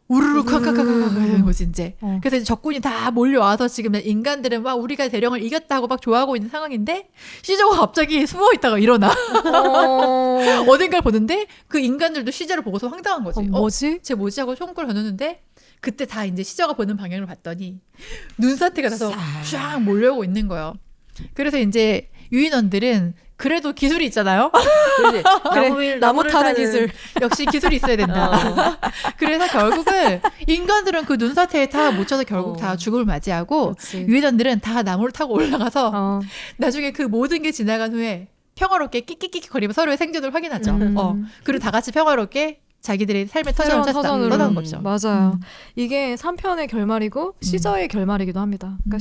우르르 콱콱콱콱 하는 거지 이제. 그래서 이제 적군이 다 몰려와서 지금 인간들은 막 우리가 대령을 이겼다고 막 좋아하고 있는 상황인데 시저가 갑자기 숨어 있다가 일어나. 어딘가를 보는데 그 인간들도 시저를 보고서 황당한 거지. 뭐지? 쟤 뭐지 하고 총구를 겨누는데 그때 다 이제 시저가 보는 방향을 봤더니 눈사태가 나서 쫙 몰려오고 있는 거예요. 그래서 이제 유인원들은 그래도 기술이 있잖아요. 그래, 나무 타는 기술. 역시 기술이 있어야 된다. 그래서 결국은 인간들은 그 눈사태에 다 묻혀서 결국 다 죽음을 맞이하고 유인원들은 다 나무를 타고 올라가서 나중에 그 모든 게 지나간 후에 평화롭게 끽끽끽 거리며 서로의 생존을 확인하죠. 그리고 다 같이 평화롭게 자기들의 삶의 새로운 터전을 터전으로. 떠나는 거죠. 맞아요. 이게 3편의 결말이고 시저의 결말이기도 합니다. 그러니까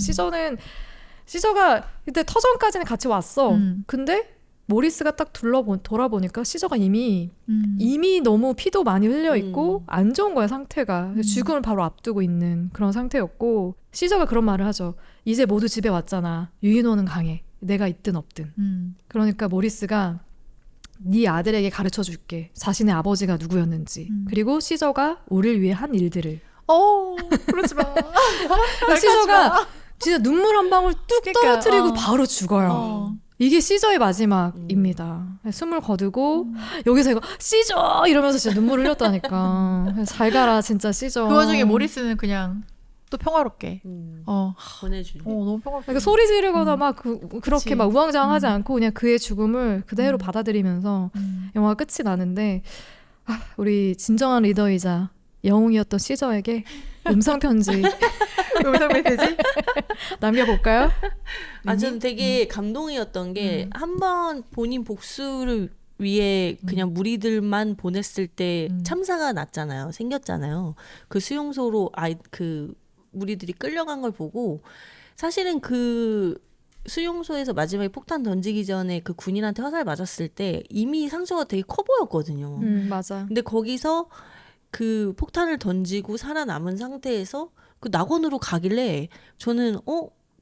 시저가 그때 터전까지는 같이 왔어. 근데 모리스가 딱 돌아보니까 시저가 이미 너무 피도 많이 흘려 있고 안 좋은 거야 상태가. 죽음을 바로 앞두고 있는 그런 상태였고 시저가 그런 말을 하죠. 이제 모두 집에 왔잖아. 유인호는 강해. 내가 있든 없든. 그러니까 모리스가 네 아들에게 가르쳐 줄게. 자신의 아버지가 누구였는지. 그리고 시저가 우리를 위해 한 일들을. 그러지 마. 시저가 진짜 눈물 한 방울 뚝 그러니까, 떨어뜨리고 바로 죽어요. 이게 시저의 마지막입니다. 숨을 거두고 여기서 이거 시저 이러면서 진짜 눈물 흘렸다니까. 잘 가라 진짜 시저. 그 와중에 모리스는 그냥 또 평화롭게 보내주니. 너무 평화롭게. 그러니까 소리 지르거나 막 그렇게 그치. 막 우왕좌왕하지 않고 그냥 그의 죽음을 그대로 받아들이면서 영화가 끝이 나는데 우리 진정한 리더이자 영웅이었던 시저에게 음성 편지 음성 메시지 남겨볼까요? 저는 되게 감동이었던 게 한 번 본인 복수를 위해 그냥 무리들만 보냈을 때 참사가 났잖아요. 생겼잖아요. 그 수용소로 그 무리들이 끌려간 걸 보고 사실은 그 수용소에서 마지막에 폭탄 던지기 전에 그 군인한테 화살 맞았을 때 이미 상처가 되게 커 보였거든요. 맞아. 근데 거기서 그 폭탄을 던지고 살아남은 상태에서 그 낙원으로 가길래 저는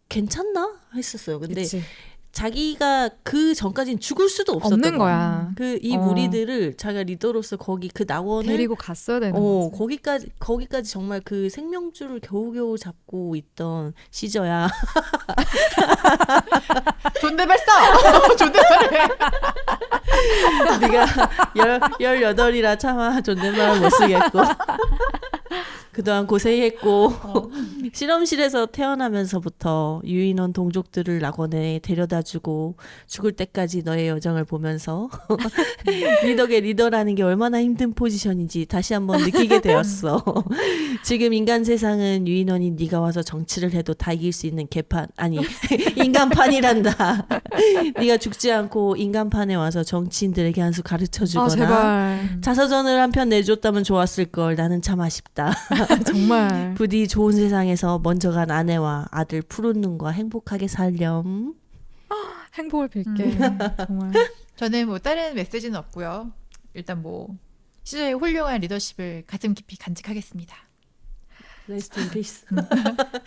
괜찮나 했었어요. 근데 그치. 자기가 그 전까지는 죽을 수도 없었던 없는 거야. 그 이 무리들을 자기가 리더로서 거기 그 낙원을 데리고 갔어야 되는 거지. 거기까지 정말 그 생명줄을 겨우겨우 잡고 있던 시저야. 존댓말 써. 존댓말해. 네가 18이라 차마 존댓말을 못 쓰겠고 그동안 고생했고 실험실에서 태어나면서부터 유인원 동족들을 낙원에 데려다주고 죽을 때까지 너의 여정을 보면서 리더계 리더라는 게 얼마나 힘든 포지션인지 다시 한번 느끼게 되었어. 지금 인간 세상은 유인원이 네가 와서 정치를 해도 다 이길 수 있는 개판 아니 인간판이란다. 네가 죽지 않고 인간판에 와서 정치인들에게 한 수 가르쳐주거나 제발. 자서전을 한 편 내줬다면 좋았을 걸. 나는 참 아쉽다. 정말. 부디 좋은 세상에서 먼저 간 아내와 아들 푸른 눈과 행복하게 살렴. 행복을 빌게. 정말. 저는 뭐 다른 메시지는 없고요. 일단 뭐 시저의 훌륭한 리더십을 가슴 깊이 간직하겠습니다. Rest in peace.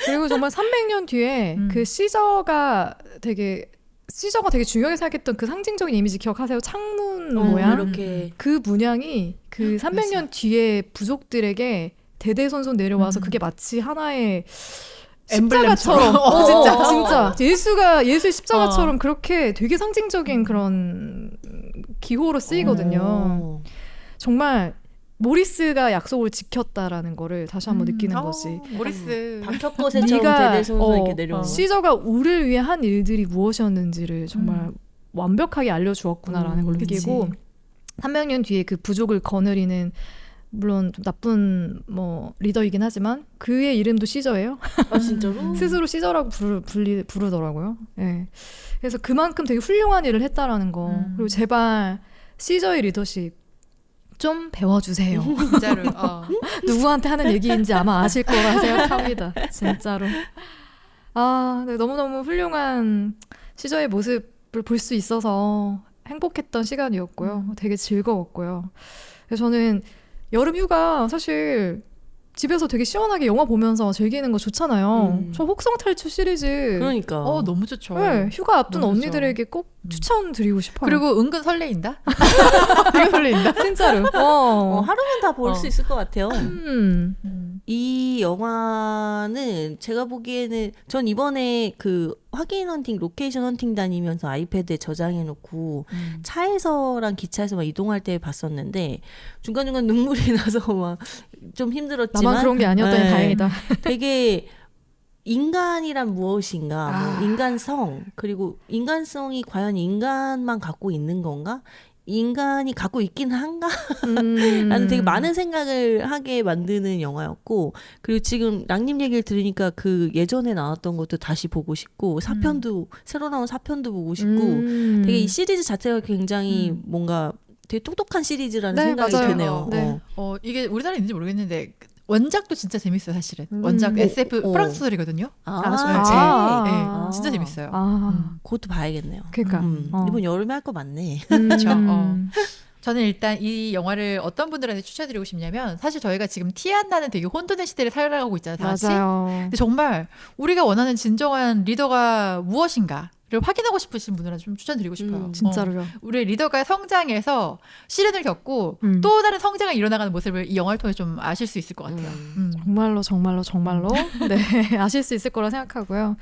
그리고 정말 300년 뒤에 그 시저가 되게 중요하게 생각했던 그 상징적인 이미지 기억하세요? 창문 모양? 이렇게 그 문양이 그 300년 뒤에 부족들에게 대대손손 내려와서 그게 마치 하나의 십자가처럼 진짜 예수의 십자가처럼 그렇게 되게 상징적인 그런 기호로 쓰이거든요. 정말 모리스가 약속을 지켰다라는 거를 다시 한번 느끼는 거지. 모리스 박혁거새처럼 대대손손 이렇게 내려오는. 시저가 우리를 위해 한 일들이 무엇이었는지를 정말 완벽하게 알려주었구나라는 걸 느끼고 300년 뒤에 그 부족을 거느리는 물론 좀 나쁜 리더이긴 하지만 그의 이름도 시저예요. 진짜로? 스스로 시저라고 부르더라고요. 네. 그래서 그만큼 되게 훌륭한 일을 했다라는 거. 그리고 제발 시저의 리더십 좀 배워주세요. 진짜로. 누구한테 하는 얘기인지 아마 아실 거라 생각합니다. 진짜로. 네, 너무너무 훌륭한 시저의 모습을 볼 수 있어서 행복했던 시간이었고요. 되게 즐거웠고요. 그래서 저는 여름 휴가 사실 집에서 되게 시원하게 영화 보면서 즐기는 거 좋잖아요. 저 혹성 탈출 시리즈. 그러니까. 너무 좋죠. 네, 휴가 앞둔 너무 언니들에게 꼭 추천드리고 싶어요. 그리고 은근 설레인다. 되게 설레인다. 진짜로. 하루면 다 볼 수 있을 것 같아요. 이 영화는 제가 보기에는 전 이번에 그 확인 헌팅, 로케이션 헌팅 다니면서 아이패드에 저장해놓고 차에서랑 기차에서 막 이동할 때 봤었는데 중간중간 눈물이 나서 막 좀 힘들었지만 나만 그런 게 아니었다니 다행이다. 되게 인간이란 무엇인가, 인간성, 그리고 인간성이 과연 인간만 갖고 있는 건가? 인간이 갖고 있긴 한가? 라는 되게 많은 생각을 하게 만드는 영화였고, 그리고 지금 랑님 얘기를 들으니까 그 예전에 나왔던 것도 다시 보고 싶고, 새로 나온 4편도 보고 싶고, 되게 이 시리즈 자체가 굉장히 뭔가 되게 똑똑한 시리즈라는 네, 생각이 맞아요. 드네요. 네. 이게 우리나라에 있는지 모르겠는데 원작도 진짜 재밌어요 사실은. 음. 원작 SF 오. 프랑스 소설이거든요. 아, 네, 진짜 재밌어요. 그것도 봐야겠네요. 그러니까 이번 여름에 할 거 많네. 그렇죠. 저는 일단 이 영화를 어떤 분들한테 추천드리고 싶냐면 사실 저희가 지금 티 안 나는 되게 혼돈의 시대를 살아가고 있잖아요. 다 같이. 맞아요. 근데 정말 우리가 원하는 진정한 리더가 무엇인가를 확인하고 싶으신 분들한테 좀 추천드리고 싶어요. 진짜로요. 우리 리더가 성장해서 시련을 겪고 또 다른 성장을 이뤄나가는 모습을 이 영화를 통해 좀 아실 수 있을 것 같아요. 정말로 네 아실 수 있을 거라 생각하고요.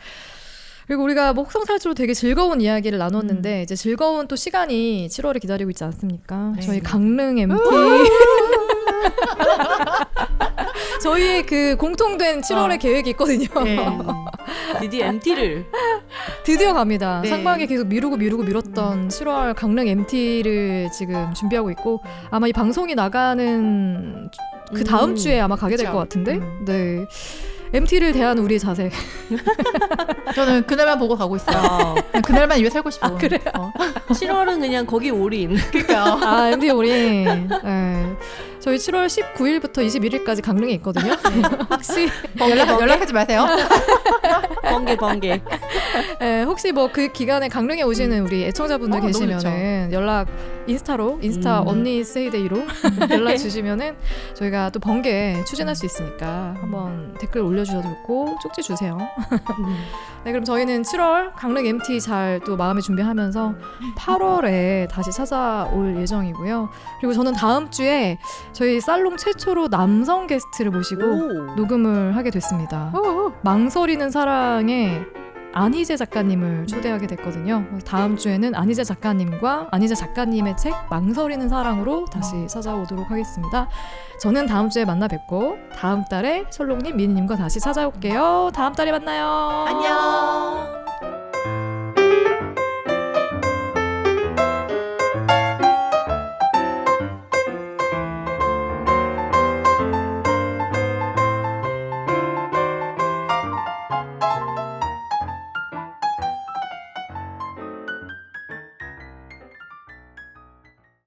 그리고 우리가 목성탈주로 되게 즐거운 이야기를 나눴는데 이제 즐거운 또 시간이 7월에 기다리고 있지 않습니까? 네. 저희 강릉 MT 저희의 그 공통된 7월의 계획이 있거든요. 네. 드디어 MT를 드디어 갑니다. 네. 상반기에 계속 미루고 미뤘던 7월 강릉 MT를 지금 준비하고 있고 아마 이 방송이 나가는 그 다음 주에 아마 가게 될 그쵸. 것 같은데 네. MT를 대한 우리의 자세. 저는 그날만 보고 가고 있어요. 그날만 위해 살고 싶어요. 그래요? 7월은 그냥 거기 올인. 그러니까 아, MT 우리 네. 저희 7월 19일부터 21일까지 강릉에 있거든요. 혹시 연락하지 마세요. 번개. 네, 혹시 뭐 그 기간에 강릉에 오시는 우리 애청자분들 너무 계시면은 연락 인스타 언니 세이데이로 연락 주시면은 저희가 또 번개 추진할 수 있으니까 한번 댓글 올려주셔도 좋고 쪽지 주세요. 네, 그럼 저희는 7월 강릉 MT 잘 또 마음에 준비하면서 8월에 다시 찾아올 예정이고요. 그리고 저는 다음 주에 저희 살롱 최초로 남성 게스트를 모시고 녹음을 하게 됐습니다. 망설이는 사랑의 안희재 작가님을 초대하게 됐거든요. 다음 주에는 안희재 작가님과 안희재 작가님의 책 망설이는 사랑으로 다시 찾아오도록 하겠습니다. 저는 다음 주에 만나 뵙고 다음 달에 솔롱님, 미니님과 다시 찾아올게요. 다음 달에 만나요. 안녕.